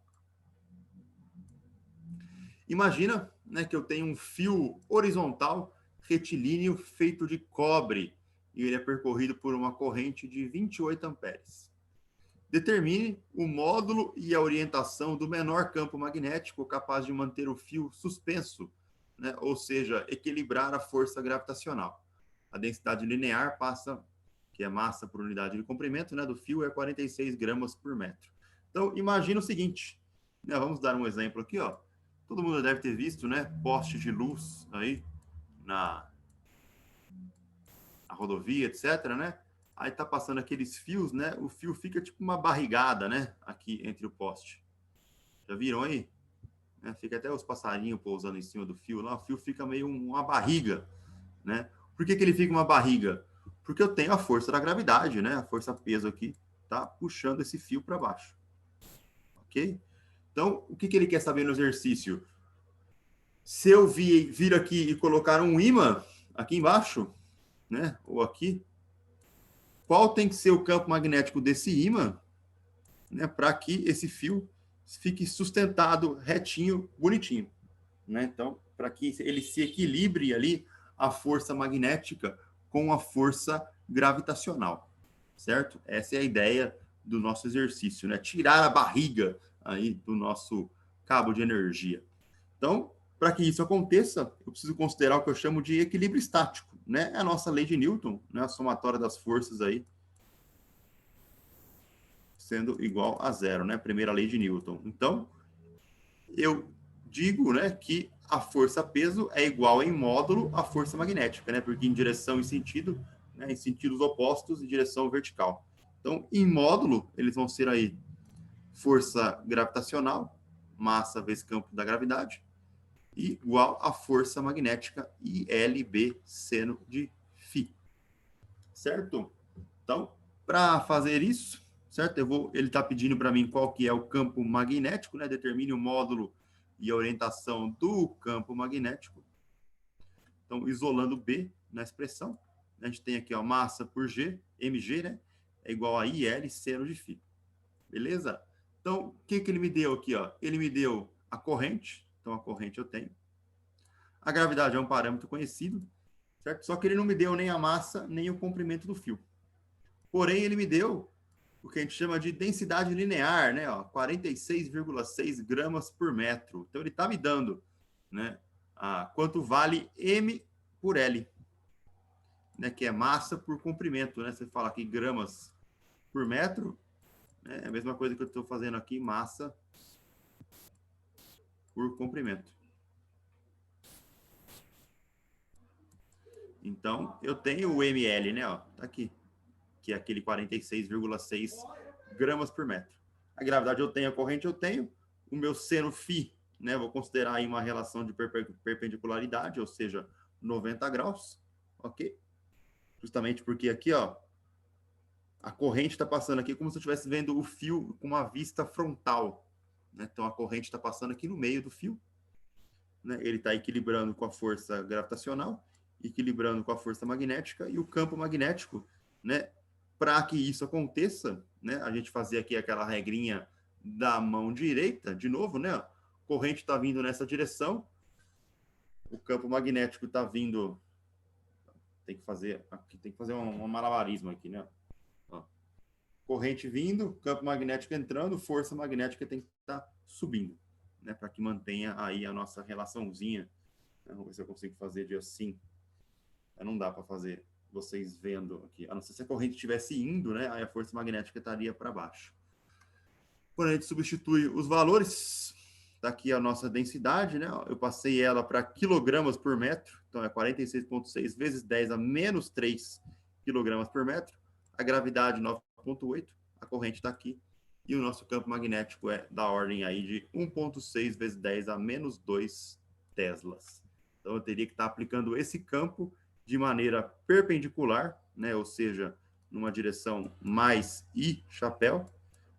Imagina, né, que eu tenho um fio horizontal retilíneo feito de cobre e ele é percorrido por uma corrente de 28 amperes. Determine o módulo e a orientação do menor campo magnético capaz de manter o fio suspenso, né, ou seja, equilibrar a força gravitacional. A densidade linear passa, que é massa por unidade de comprimento, né, do fio, é 46 gramas por metro. Então, imagina o seguinte, né, vamos dar um exemplo aqui, ó. Todo mundo deve ter visto, né, postes de luz aí a rodovia, etc, né? Aí tá passando aqueles fios, né? O fio fica tipo uma barrigada, né? Aqui entre o poste. Já viram aí? Né? Fica até os passarinhos pousando em cima do fio lá. O fio fica meio uma barriga, né? Por que que ele fica uma barriga? Porque eu tenho a força da gravidade, né? A força peso aqui tá puxando esse fio para baixo. Ok? Então, o que que ele quer saber no exercício? Se eu vir aqui e colocar um ímã aqui embaixo, né? Ou aqui, qual tem que ser o campo magnético desse ímã, né? Para que esse fio fique sustentado, retinho, bonitinho, né? Então, para que ele se equilibre ali a força magnética com a força gravitacional, certo? Essa é a ideia do nosso exercício, né? Tirar a barriga aí do nosso cabo de energia. Então, para que isso aconteça, eu preciso considerar o que eu chamo de equilíbrio estático, né? É a nossa lei de Newton, né? A somatória das forças aí sendo igual a zero, né? Primeira lei de Newton. Então, eu digo, né, que a força-peso é igual em módulo à força magnética, né? Porque em direção e sentido, né, em sentidos opostos e direção vertical. Então, em módulo, eles vão ser aí força gravitacional, massa vezes campo da gravidade, igual à força magnética ILB seno de φ. Certo? Então, para fazer isso, certo? Ele está pedindo para mim qual que é o campo magnético, né? Determine o módulo e a orientação do campo magnético. Então, isolando B na expressão, a gente tem aqui a massa por G, mg, né? É igual a IL seno de φ. Beleza? Então, o que ele me deu aqui, ó? Ele me deu a corrente, então a corrente eu tenho. A gravidade é um parâmetro conhecido, certo? Só que ele não me deu nem a massa, nem o comprimento do fio. Porém, ele me deu o que a gente chama de densidade linear, né? 46,6 gramas por metro. Então, ele está me dando, né, quanto vale M por L, né, que é massa por comprimento, né? Você fala aqui gramas por metro, né? É a mesma coisa que eu estou fazendo aqui, massa por comprimento. Então, eu tenho o ml, né? Ó, tá aqui, que é aquele 46,6 gramas por metro. A gravidade eu tenho, a corrente eu tenho, o meu seno φ, né? Vou considerar aí uma relação de perpendicularidade, ou seja, 90 graus, ok? Justamente porque aqui, ó, a corrente está passando aqui como se eu estivesse vendo o fio com uma vista frontal, né? Então, a corrente está passando aqui no meio do fio, né? Ele está equilibrando com a força gravitacional, equilibrando com a força magnética, e o campo magnético, né? Para que isso aconteça, né? A gente fazer aqui aquela regrinha da mão direita, de novo, né? A corrente está vindo nessa direção, o campo magnético está vindo. Tem que fazer um malabarismo aqui, né? Ó. Corrente vindo, campo magnético entrando, força magnética tem que estar subindo, né? Para que mantenha aí a nossa relaçãozinha. Vamos ver se eu consigo fazer de assim. Não dá para fazer vocês vendo aqui. A não ser se a corrente estivesse indo, né? Aí a força magnética estaria para baixo. Quando a gente substitui os valores, tá aqui a nossa densidade, né? Eu passei ela para quilogramas por metro, então é 46,6 vezes 10 a menos 3 quilogramas por metro. A gravidade 9,8, a corrente está aqui. E o nosso campo magnético é da ordem aí de 1,6 vezes 10 a menos 2 teslas. Então eu teria que estar aplicando esse campo de maneira perpendicular, né? Ou seja, numa direção mais I chapéu,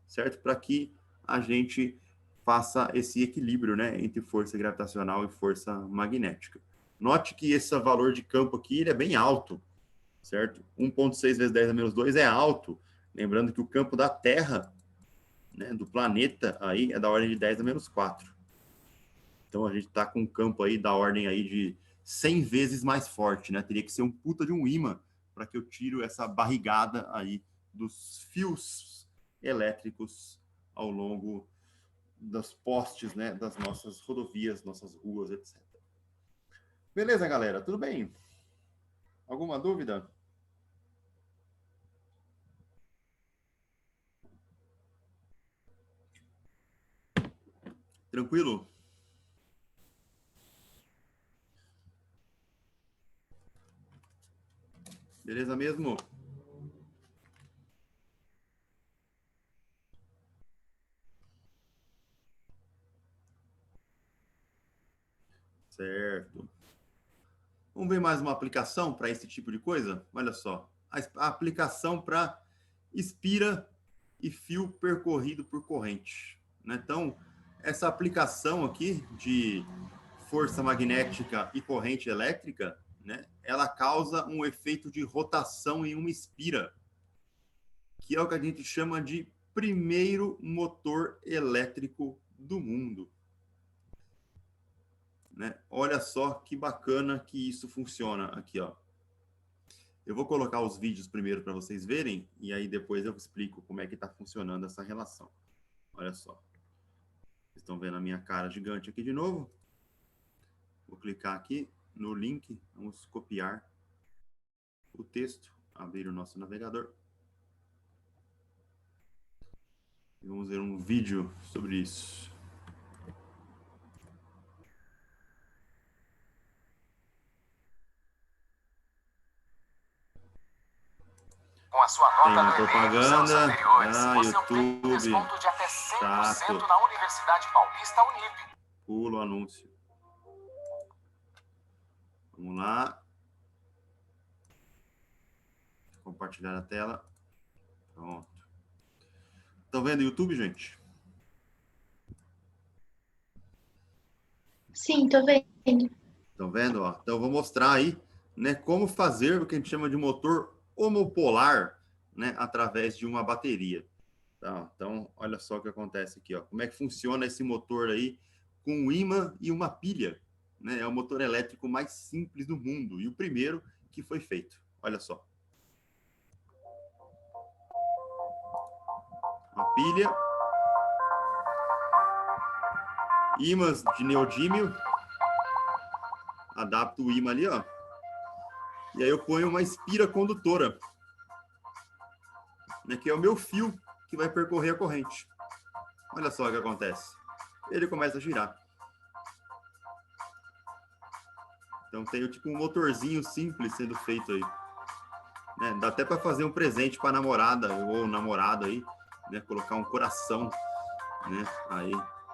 certo? Para que a gente faça esse equilíbrio, né, entre força gravitacional e força magnética. Note que esse valor de campo aqui ele é bem alto, certo? 1,6 vezes 10 a menos 2 é alto. Lembrando que o campo da Terra, né, do planeta, aí é da ordem de 10 a menos 4. Então a gente está com um campo aí da ordem aí de 100 vezes mais forte, né? Teria que ser um puta de um ímã para que eu tire essa barrigada aí dos fios elétricos ao longo dos postes, né, das nossas rodovias, nossas ruas, etc. Beleza, galera? Tudo bem? Alguma dúvida? Tranquilo? Beleza mesmo? Certo. Vamos ver mais uma aplicação para esse tipo de coisa? Olha só. A aplicação para espira e fio percorrido por corrente, né? Então, essa aplicação aqui de força magnética e corrente elétrica, né? Ela causa um efeito de rotação em uma espira, que é o que a gente chama de primeiro motor elétrico do mundo. Né? Olha só que bacana que isso funciona aqui, ó. Eu vou colocar os vídeos primeiro para vocês verem e aí depois eu explico como é que está funcionando essa relação. Olha só. Vocês estão vendo a minha cara gigante aqui de novo? Vou clicar aqui no link, vamos copiar o texto, abrir o nosso navegador. E vamos ver um vídeo sobre isso. Com a sua Tem nota uma do Enem dos anos propaganda. anteriores, Ah, você obtém YouTube. desconto de até 100% Chato. na Universidade Paulista Unip. Pula o anúncio. Vamos lá. Compartilhar a tela. Pronto. Estão vendo o YouTube, gente? Sim, tô vendo. Estão vendo? Ó? Então, eu vou mostrar aí, né, como fazer o que a gente chama de motor homopolar, né, através de uma bateria. Tá? Então, olha só o que acontece aqui. Ó. Como é que funciona esse motor aí com um ímã e uma pilha? Né? É o motor elétrico mais simples do mundo e o primeiro que foi feito. Olha só. Uma pilha, ímãs de neodímio, adapto o ímã ali, ó, e aí eu ponho uma espira condutora, né, que é o meu fio que vai percorrer a corrente. Olha só o que acontece. Ele começa a girar. Então tem tipo um motorzinho simples sendo feito aí. Né? Dá até para fazer um presente para namorada ou namorado aí, né? Colocar um coração, né? Aí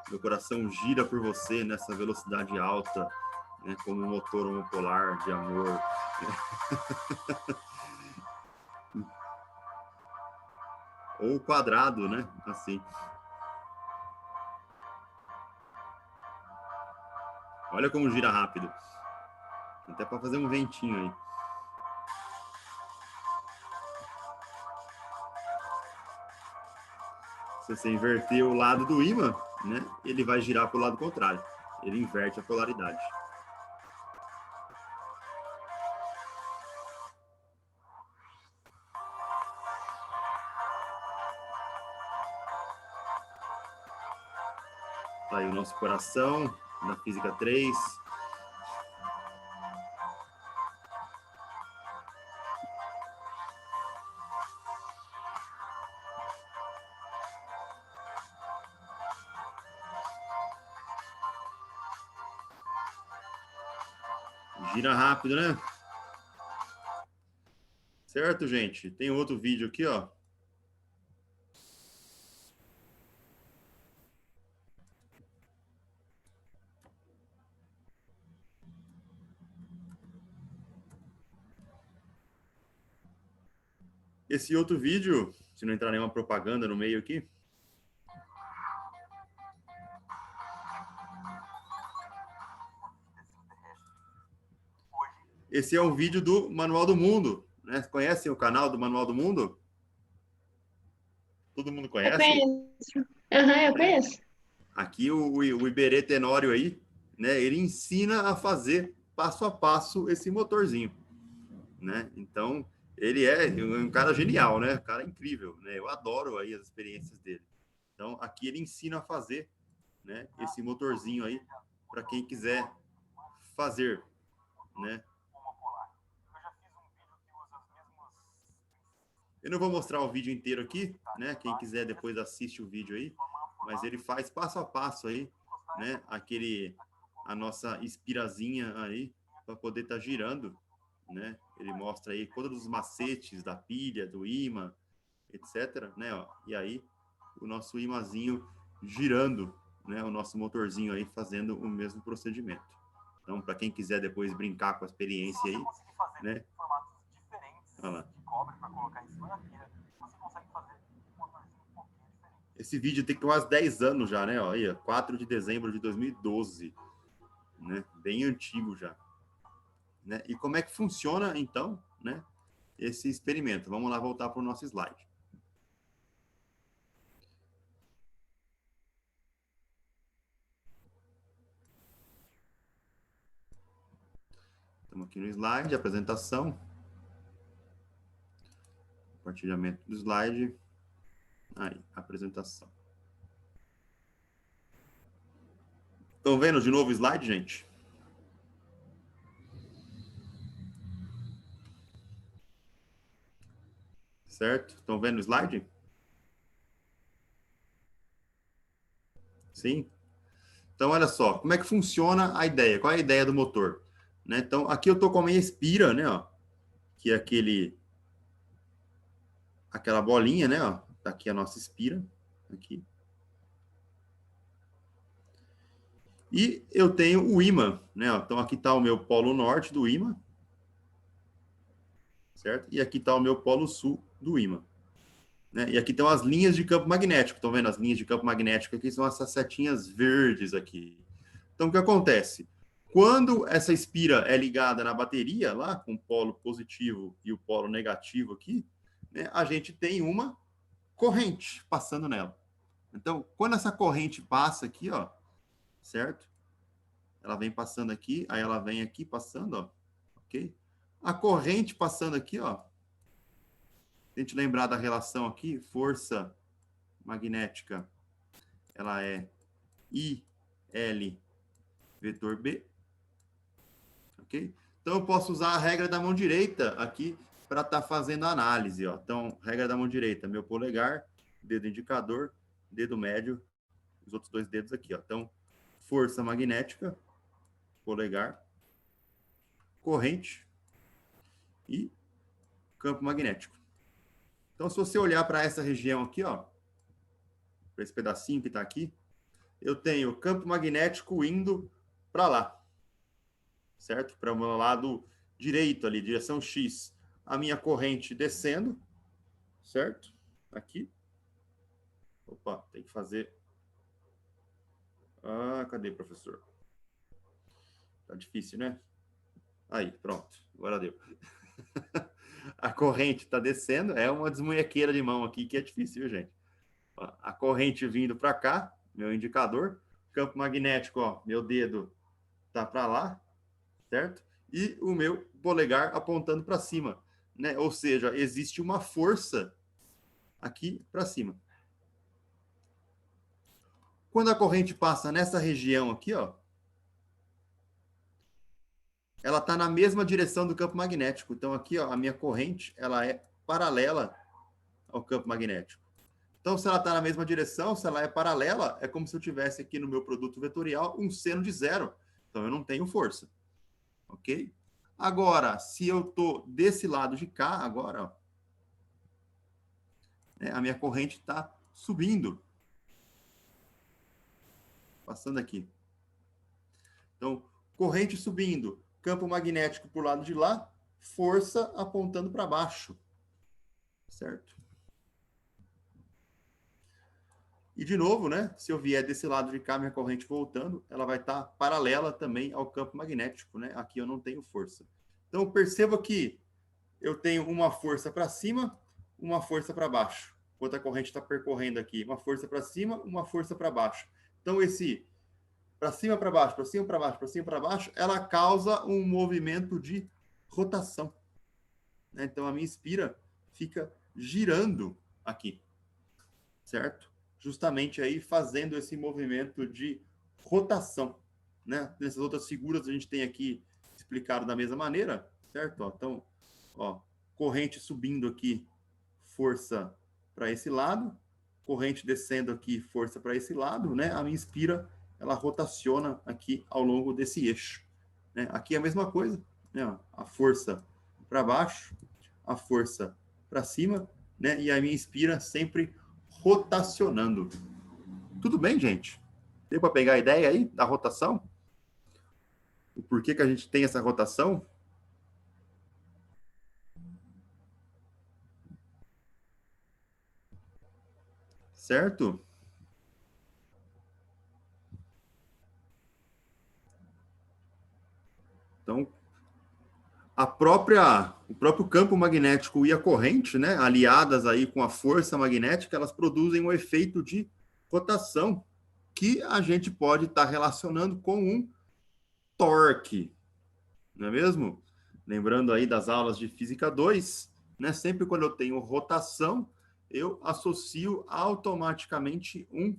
meu coração gira por você nessa velocidade alta, né? Como um motor homopolar de amor. Ou quadrado, né? Assim. Olha como gira rápido. Até para fazer um ventinho aí. Se você inverter o lado do ímã, né? Ele vai girar para o lado contrário. Ele inverte a polaridade. Tá aí o nosso coração, na física 3. Gira rápido, né? Certo, gente? Tem outro vídeo aqui, ó. Esse outro vídeo, se não entrar nenhuma propaganda no meio aqui. Esse é um vídeo do Manual do Mundo, né? Conhecem o canal do Manual do Mundo? Todo mundo Eu conhece? conheço. Aham, eu conheço. Aqui o Iberê Tenório aí, né? Ele ensina a fazer passo a passo esse motorzinho, né? Então, ele é um cara genial, né? Um cara incrível, né? Eu adoro aí as experiências dele. Então, aqui ele ensina a fazer, né? Esse motorzinho aí para quem quiser fazer, né? Eu não vou mostrar o vídeo inteiro aqui, né? Quem quiser depois assiste o vídeo aí, mas ele faz passo a passo aí, né? A nossa espirazinha aí para poder estar girando, né? Ele mostra aí todos os macetes da pilha, do ímã, etc, né, ó. E aí o nosso ímãzinho girando, né, o nosso motorzinho aí fazendo o mesmo procedimento. Então, para quem quiser depois brincar com a experiência aí, né? Formatos diferentes Olha lá. de cobre para colocar em cima da pilha, você consegue fazer um motorzinho um pouquinho diferente. Esse vídeo tem quase 10 anos já, né? Ó, aí, 4 de dezembro de 2012, né? Bem antigo já. Né? E como é que funciona, então, né, esse experimento? Vamos lá voltar para o nosso slide. Estamos aqui no slide, apresentação. Compartilhamento do slide. Aí, apresentação. Estão vendo de novo o slide, gente? Certo? Estão vendo o slide? Sim? Então, olha só, como é que funciona a ideia? Qual é a ideia do motor? Né? Então, aqui eu estou com a minha espira, né? Ó, que é aquela bolinha, né? Ó, tá aqui a nossa espira. Aqui. E eu tenho o ímã, né? Ó, então, aqui está o meu polo norte do ímã. Certo? E aqui está o meu polo sul do ímã. Né? E aqui estão as linhas de campo magnético. Estão vendo as linhas de campo magnético? Aqui são essas setinhas verdes aqui. Então, o que acontece? Quando essa espira é ligada na bateria, lá, com o polo positivo e o polo negativo aqui, né, a gente tem uma corrente passando nela. Então, quando essa corrente passa aqui, ó, certo? Ela vem passando aqui, aí ela vem aqui passando, ó, ok? A corrente passando aqui, ó, se a gente lembrar da relação aqui, força magnética, ela é IL vetor B, ok? Então, eu posso usar a regra da mão direita aqui para estar fazendo a análise, ó. Então, regra da mão direita, meu polegar, dedo indicador, dedo médio, os outros dois dedos aqui, ó. Então, força magnética, polegar, corrente e campo magnético. Então, se você olhar para essa região aqui, ó, para esse pedacinho que está aqui, eu tenho campo magnético indo para lá, certo? Para o meu lado direito ali, direção X. A minha corrente descendo, certo? Aqui. Opa, tem que fazer... Ah, cadê, professor? Tá difícil, né? Aí, pronto. Agora deu. A corrente está descendo. É uma desmunhequeira de mão aqui que é difícil, viu, gente? A corrente vindo para cá, meu indicador. Campo magnético, ó, meu dedo tá para lá, certo? E o meu polegar apontando para cima, né? Ou seja, existe uma força aqui para cima. Quando a corrente passa nessa região aqui, ó, ela está na mesma direção do campo magnético. Então, aqui, ó, a minha corrente, ela é paralela ao campo magnético. Então, se ela está na mesma direção, se ela é paralela, é como se eu tivesse aqui no meu produto vetorial um seno de zero. Então, eu não tenho força. Ok? Agora, se eu estou desse lado de cá, agora, ó, né, a minha corrente está subindo. Passando aqui. Então, corrente subindo, campo magnético para o lado de lá, força apontando para baixo. Certo? E, de novo, né, se eu vier desse lado de cá, minha corrente voltando, ela vai estar paralela também ao campo magnético. Né? Aqui eu não tenho força. Então, perceba que eu tenho uma força para cima, uma força para baixo. Enquanto a corrente está percorrendo aqui, uma força para cima, uma força para baixo. Então, esse para cima, para baixo, para cima, para baixo, para cima, para baixo, ela causa um movimento de rotação. Né? Então, a minha espira fica girando aqui, certo? Justamente aí fazendo esse movimento de rotação. Né? Nessas outras figuras a gente tem aqui explicado da mesma maneira, certo? Ó, então, ó, corrente subindo aqui, força para esse lado, corrente descendo aqui, força para esse lado, né? A minha espira, ela rotaciona aqui ao longo desse eixo. Né? Aqui é a mesma coisa, né? A força para baixo, a força para cima, né? E a minha espira sempre rotacionando. Tudo bem, gente? Deu para pegar a ideia aí da rotação? O porquê que a gente tem essa rotação? Certo? Então, o próprio campo magnético e a corrente, né, aliadas aí com a força magnética, elas produzem um efeito de rotação que a gente pode estar relacionando com um torque, não é mesmo? Lembrando aí das aulas de Física 2, né, sempre quando eu tenho rotação, eu associo automaticamente um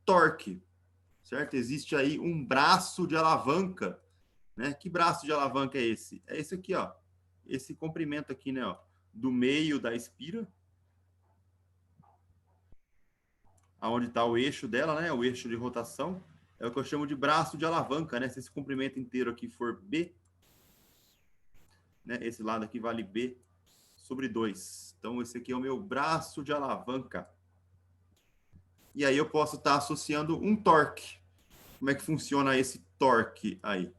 torque, certo? Existe aí um braço de alavanca, né? Que braço de alavanca é esse? É esse aqui, ó. Esse comprimento aqui, né, ó, do meio da espira, aonde está o eixo dela, né, o eixo de rotação, é o que eu chamo de braço de alavanca, né? Se esse comprimento inteiro aqui for B, né, esse lado aqui vale B sobre 2. Então, esse aqui é o meu braço de alavanca. E aí eu posso estar associando um torque. Como é que funciona esse torque aí?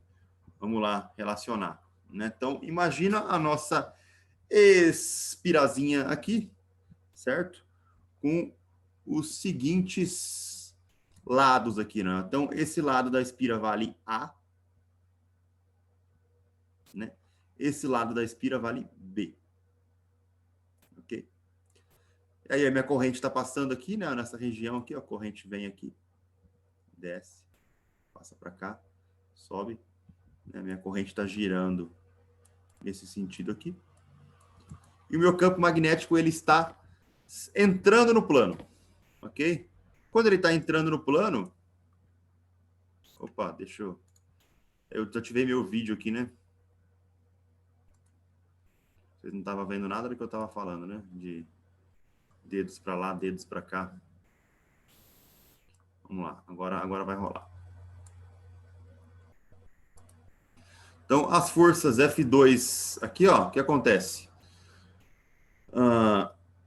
Vamos lá relacionar, né? Então, imagina a nossa espirazinha aqui, certo? Com os seguintes lados aqui, né? Então, esse lado da espira vale A, né? Esse lado da espira vale B. Ok? E aí a minha corrente está passando aqui, né? Nessa região aqui, ó, a corrente vem aqui, desce, passa para cá, sobe, né? A minha corrente está girando nesse sentido aqui. E o meu campo magnético, ele está entrando no plano, ok? Quando ele está entrando no plano... Opa, deixa eu... Eu ativei meu vídeo aqui, né? Vocês não estavam vendo nada do que eu estava falando, né? De dedos para lá, dedos para cá. Vamos lá, agora vai rolar. Então, as forças F2 aqui, ó, o que acontece?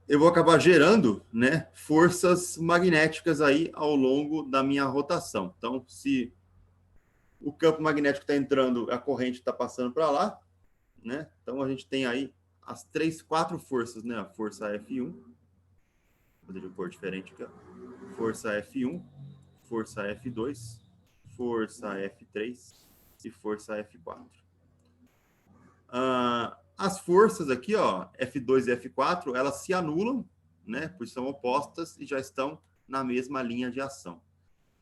Eu vou acabar gerando, né, forças magnéticas aí ao longo da minha rotação. Então, se o campo magnético está entrando, a corrente está passando para lá, né? Então, a gente tem aí as quatro forças, né? A força F1, poderia pôr diferente aqui, ó. Força F1, força F2, força F3 e força F4. As forças aqui, ó, F2 e F4, elas se anulam, né? Pois são opostas e já estão na mesma linha de ação.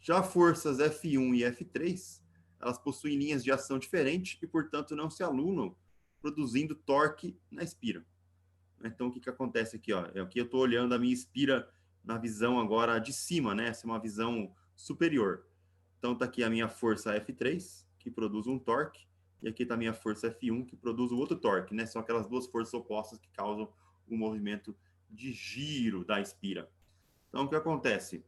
Já forças F1 e F3, elas possuem linhas de ação diferentes e, portanto, não se anulam, produzindo torque na espira. Então, o que acontece aqui? Ó? Aqui eu estou olhando a minha espira na visão agora de cima, né? Essa é uma visão superior. Então, está aqui a minha força F3, que produz um torque, e aqui está a minha força F1, que produz o outro torque, né? São aquelas duas forças opostas que causam o movimento de giro da espira. Então, o que acontece?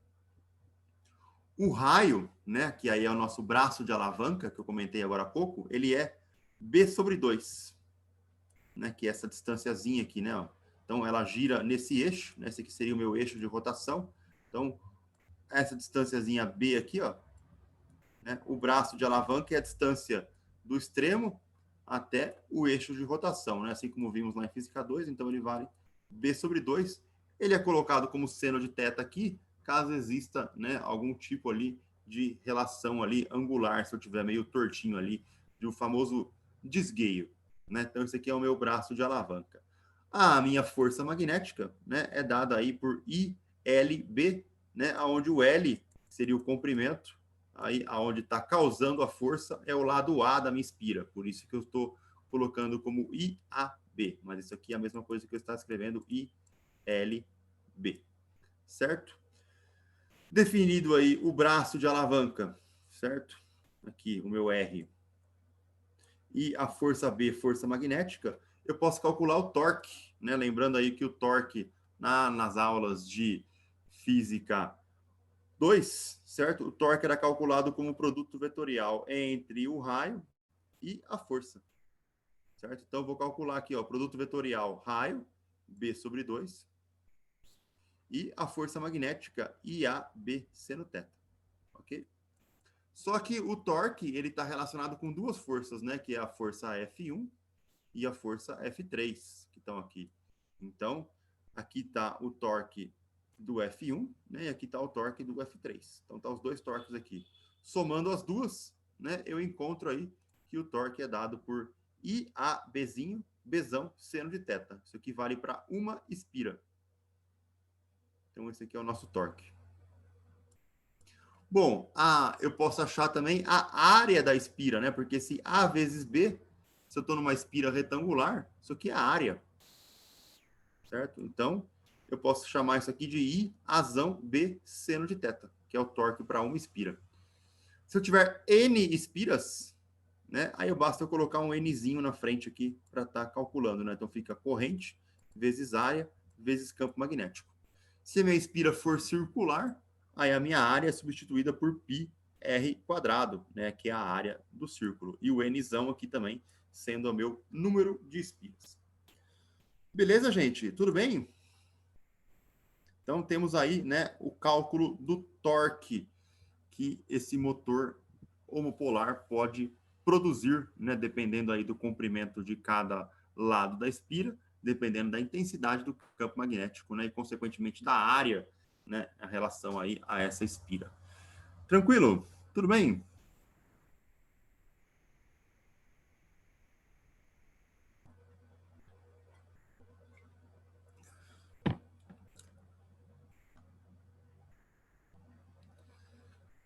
O raio, né, que aí é o nosso braço de alavanca, que eu comentei agora há pouco, ele é B sobre 2, né, que é essa distânciazinha aqui, né? Ó. Então, ela gira nesse eixo, né, esse aqui seria o meu eixo de rotação. Então, essa distânciazinha B aqui, ó, né, o braço de alavanca é a distância do extremo até o eixo de rotação, né? Assim como vimos lá em Física 2, então ele vale B sobre 2. Ele é colocado como seno de θ aqui, caso exista, né, algum tipo ali de relação ali angular, se eu tiver meio tortinho ali, de um famoso desgueio, né? Então esse aqui é o meu braço de alavanca. A minha força magnética, né, é dada aí por ILB, né, onde o L seria o comprimento, aí aonde está causando a força é o lado A da minha espira, por isso que eu estou colocando como IAB, mas isso aqui é a mesma coisa que eu estou escrevendo ILB, certo? Definido aí o braço de alavanca, certo? Aqui o meu R. E a força B, força magnética, eu posso calcular o torque, né? Lembrando aí que o torque nas aulas de física 2, certo? O torque era calculado como produto vetorial entre o raio e a força, certo? Então, eu vou calcular aqui, ó, produto vetorial raio, B sobre 2, e a força magnética IAB seno θ, ok? Só que o torque, ele está relacionado com duas forças, né? Que é a força F1 e a força F3, que estão aqui. Então, aqui está o torque do F1, né? E aqui está o torque do F3. Então, tá os dois torques aqui. Somando as duas, né? Eu encontro aí que o torque é dado por IABzinho, Bzão, seno de θ. Isso aqui vale para uma espira. Então, esse aqui é o nosso torque. Bom, eu posso achar também a área da espira, né? Porque se A vezes B, se eu estou numa espira retangular, isso aqui é a área, certo? Então, eu posso chamar isso aqui de I azão B seno de θ, que é o torque para uma espira. Se eu tiver N espiras, né? Aí basta eu colocar um Nzinho na frente aqui para estar calculando, né? Então, fica corrente vezes área vezes campo magnético. Se a minha espira for circular, aí a minha área é substituída por πr², né, que é a área do círculo. E o nzão aqui também sendo o meu número de espiras. Beleza, gente? Tudo bem? Então, temos aí, né, o cálculo do torque que esse motor homopolar pode produzir, né, dependendo aí do comprimento de cada lado da espira, dependendo da intensidade do campo magnético, né, e consequentemente da área, né, a relação aí a essa espira. Tranquilo? Tudo bem?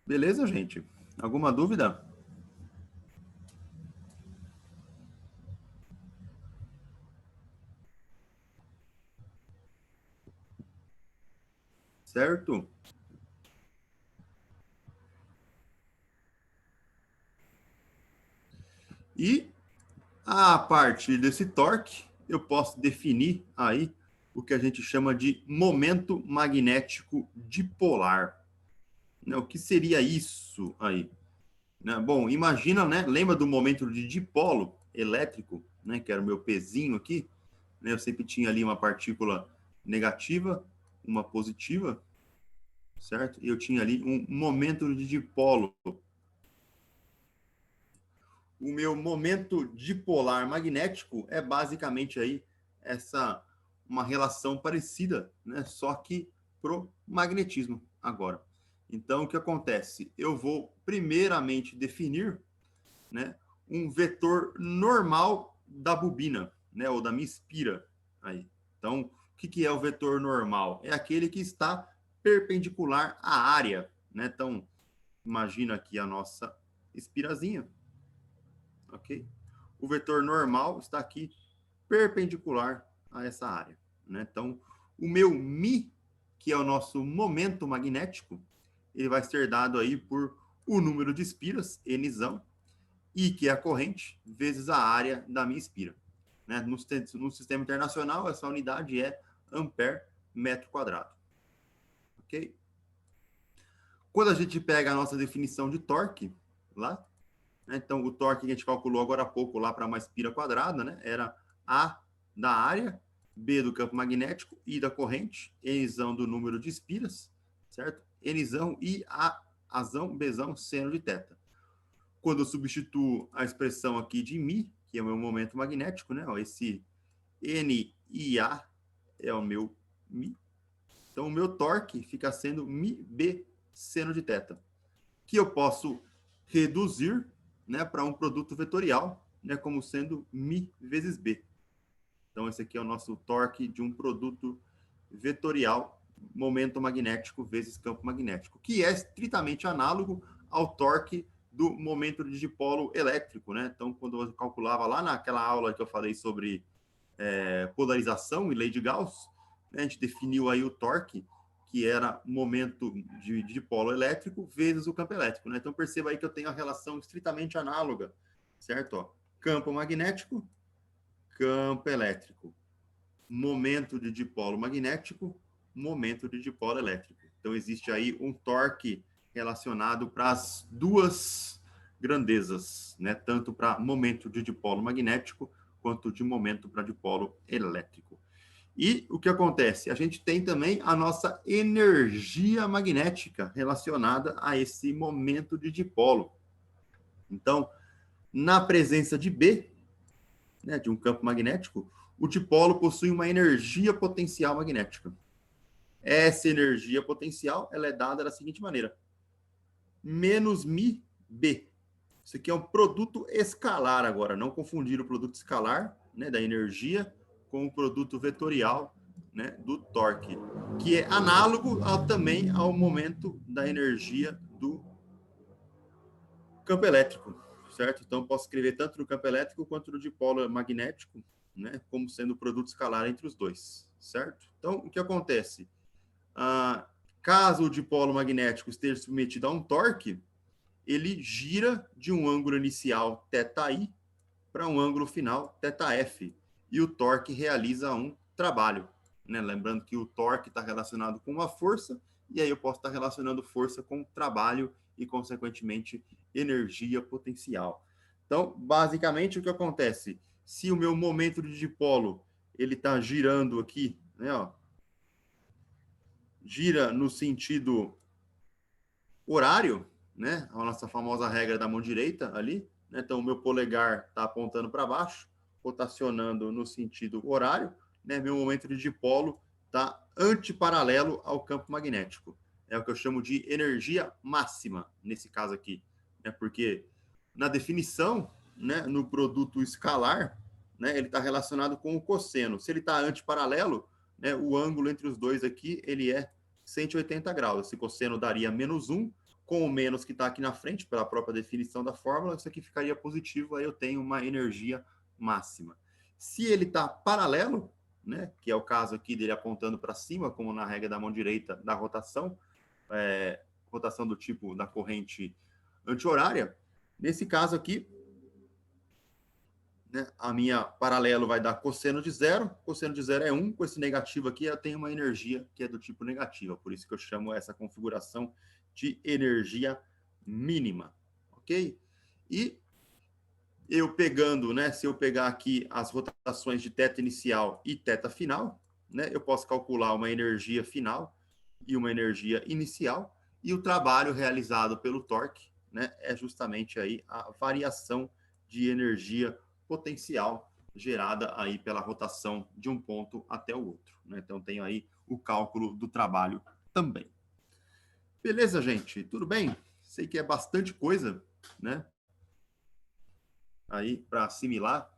Beleza, gente? Alguma dúvida? Certo? E a partir desse torque, eu posso definir aí o que a gente chama de momento magnético dipolar. Né? O que seria isso aí? Né? Bom, imagina, né? Lembra do momento de dipolo elétrico, né? Que era o meu pezinho aqui, né? Eu sempre tinha ali uma partícula negativa, uma positiva, certo? E eu tinha ali um momento de dipolo. O meu momento dipolar magnético é basicamente aí uma relação parecida, né? Só que pro magnetismo agora. Então, o que acontece? Eu vou primeiramente definir, né, um vetor normal da bobina, né, ou da minha espira. Aí. Então, o que é o vetor normal? É aquele que está perpendicular à área. Né? Então, imagina aqui a nossa espirazinha. Ok? O vetor normal está aqui perpendicular a essa área. Né? Então, o meu μ, que é o nosso momento magnético, ele vai ser dado aí por o número de espiras, nzão, I, que é a corrente, vezes a área da minha espira. Né? No sistema internacional, essa unidade é ampere metro quadrado. Ok? Quando a gente pega a nossa definição de torque, lá, né? Então, o torque que a gente calculou agora há pouco lá para uma espira quadrada, né? Era A da área, B do campo magnético, I da corrente, Nzão do número de espiras, certo? Nzão e Azão, Bzão, seno de θ. Quando eu substituo a expressão aqui de μ, que é o meu momento magnético, né? Ó, esse NIA é o meu μ. Então, o meu torque fica sendo μb seno de θ, que eu posso reduzir, né, para um produto vetorial, né, como sendo μ vezes b. Então, esse aqui é o nosso torque de um produto vetorial, momento magnético vezes campo magnético, que é estritamente análogo ao torque do momento de dipolo elétrico, né? Então, quando eu calculava lá naquela aula que eu falei sobre polarização e lei de Gauss, né, a gente definiu aí o torque, que era momento de dipolo elétrico vezes o campo elétrico, né? Então, perceba aí que eu tenho a relação estritamente análoga, certo? Ó, campo magnético, campo elétrico. Momento de dipolo magnético, momento de dipolo elétrico. Então, existe aí um torque relacionado para as duas grandezas, né? Tanto para momento de dipolo magnético quanto de momento para dipolo elétrico. E o que acontece? A gente tem também a nossa energia magnética relacionada a esse momento de dipolo. Então, na presença de B, né, de um campo magnético, o dipolo possui uma energia potencial magnética. Essa energia potencial ela é dada da seguinte maneira: menos μ B. Isso aqui é um produto escalar agora, não confundir o produto escalar, né, da energia com o produto vetorial, né, do torque, que é análogo também ao momento da energia do campo elétrico, certo? Então, posso escrever tanto no campo elétrico quanto no dipolo magnético, né, como sendo produto escalar entre os dois, certo? Então, o que acontece? Caso o dipolo magnético esteja submetido a um torque, ele gira de um ângulo inicial θi para um ângulo final θf, e o torque realiza um trabalho, né? Lembrando que o torque está relacionado com uma força, e aí eu posso estar relacionando força com trabalho e, consequentemente, energia potencial. Então, basicamente, o que acontece? Se o meu momento de dipolo ele está girando aqui, né, ó, gira no sentido horário, né, a nossa famosa regra da mão direita ali, né? Então, o meu polegar está apontando para baixo, rotacionando no sentido horário, né? Meu momento de dipolo está antiparalelo ao campo magnético. É o que eu chamo de energia máxima, nesse caso aqui, né? Porque na definição, né, no produto escalar, né, ele está relacionado com o cosseno. Se ele está antiparalelo, né, o ângulo entre os dois aqui ele é 180 graus. Esse cosseno daria menos 1, com o menos que está aqui na frente, pela própria definição da fórmula, isso aqui ficaria positivo, aí eu tenho uma energia máxima. Se ele está paralelo, né, que é o caso aqui dele apontando para cima, como na regra da mão direita da rotação, rotação do tipo da corrente anti-horária, nesse caso aqui, né, a minha paralelo vai dar cosseno de zero é 1, com esse negativo aqui eu tenho uma energia que é do tipo negativa, por isso que eu chamo essa configuração de energia mínima, ok? E eu pegando, né, se eu pegar aqui as rotações de θ inicial e θ final, né, eu posso calcular uma energia final e uma energia inicial, e o trabalho realizado pelo torque, né, é justamente aí a variação de energia potencial gerada aí pela rotação de um ponto até o outro, né? Então, tenho aí o cálculo do trabalho também. Beleza, gente? Tudo bem? Sei que é bastante coisa, né? Aí, para assimilar.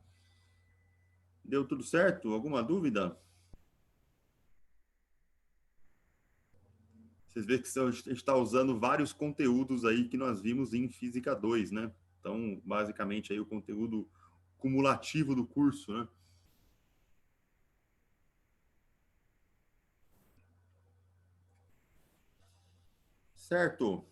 Deu tudo certo? Alguma dúvida? Vocês veem que a gente está usando vários conteúdos aí que nós vimos em Física 2, né? Então, basicamente, aí o conteúdo cumulativo do curso, né? Certo.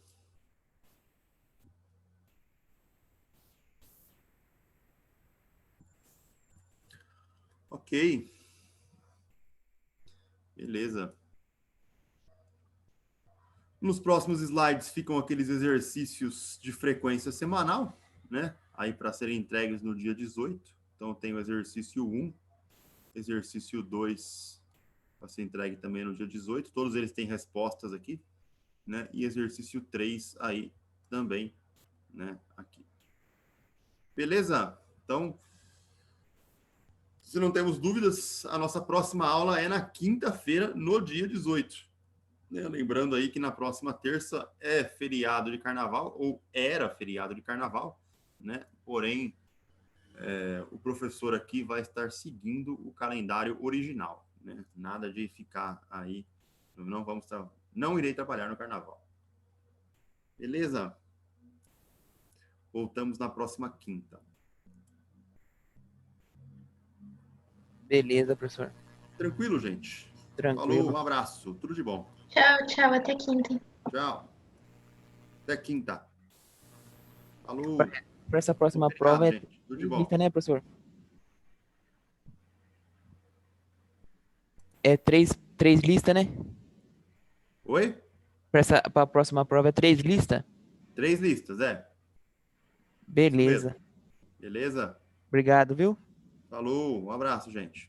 Ok. Beleza. Nos próximos slides ficam aqueles exercícios de frequência semanal, né? Aí para serem entregues no dia 18. Então, tem o exercício 1, exercício 2 para ser entregue também no dia 18. Todos eles têm respostas aqui, né? E exercício 3 aí também, né? Aqui. Beleza? Então, se não temos dúvidas, a nossa próxima aula é na quinta-feira, no dia 18. Né? Lembrando aí que na próxima terça é feriado de carnaval, ou era feriado de carnaval, né? Porém, o professor aqui vai estar seguindo o calendário original, né? Nada de ficar aí, não irei trabalhar no carnaval. Beleza? Voltamos na próxima quinta. Beleza, professor. Tranquilo, gente? Tranquilo. Falou, um abraço, tudo de bom. Tchau, tchau, até quinta. Tchau. Até quinta. Falou. Para essa próxima Obrigado, prova é gente. Tudo de bom. lista, né, professor? É três listas, né? Oi? Para a próxima prova é 3 listas? 3 listas, Beleza. Beleza? Obrigado, viu? Falou, um abraço, gente.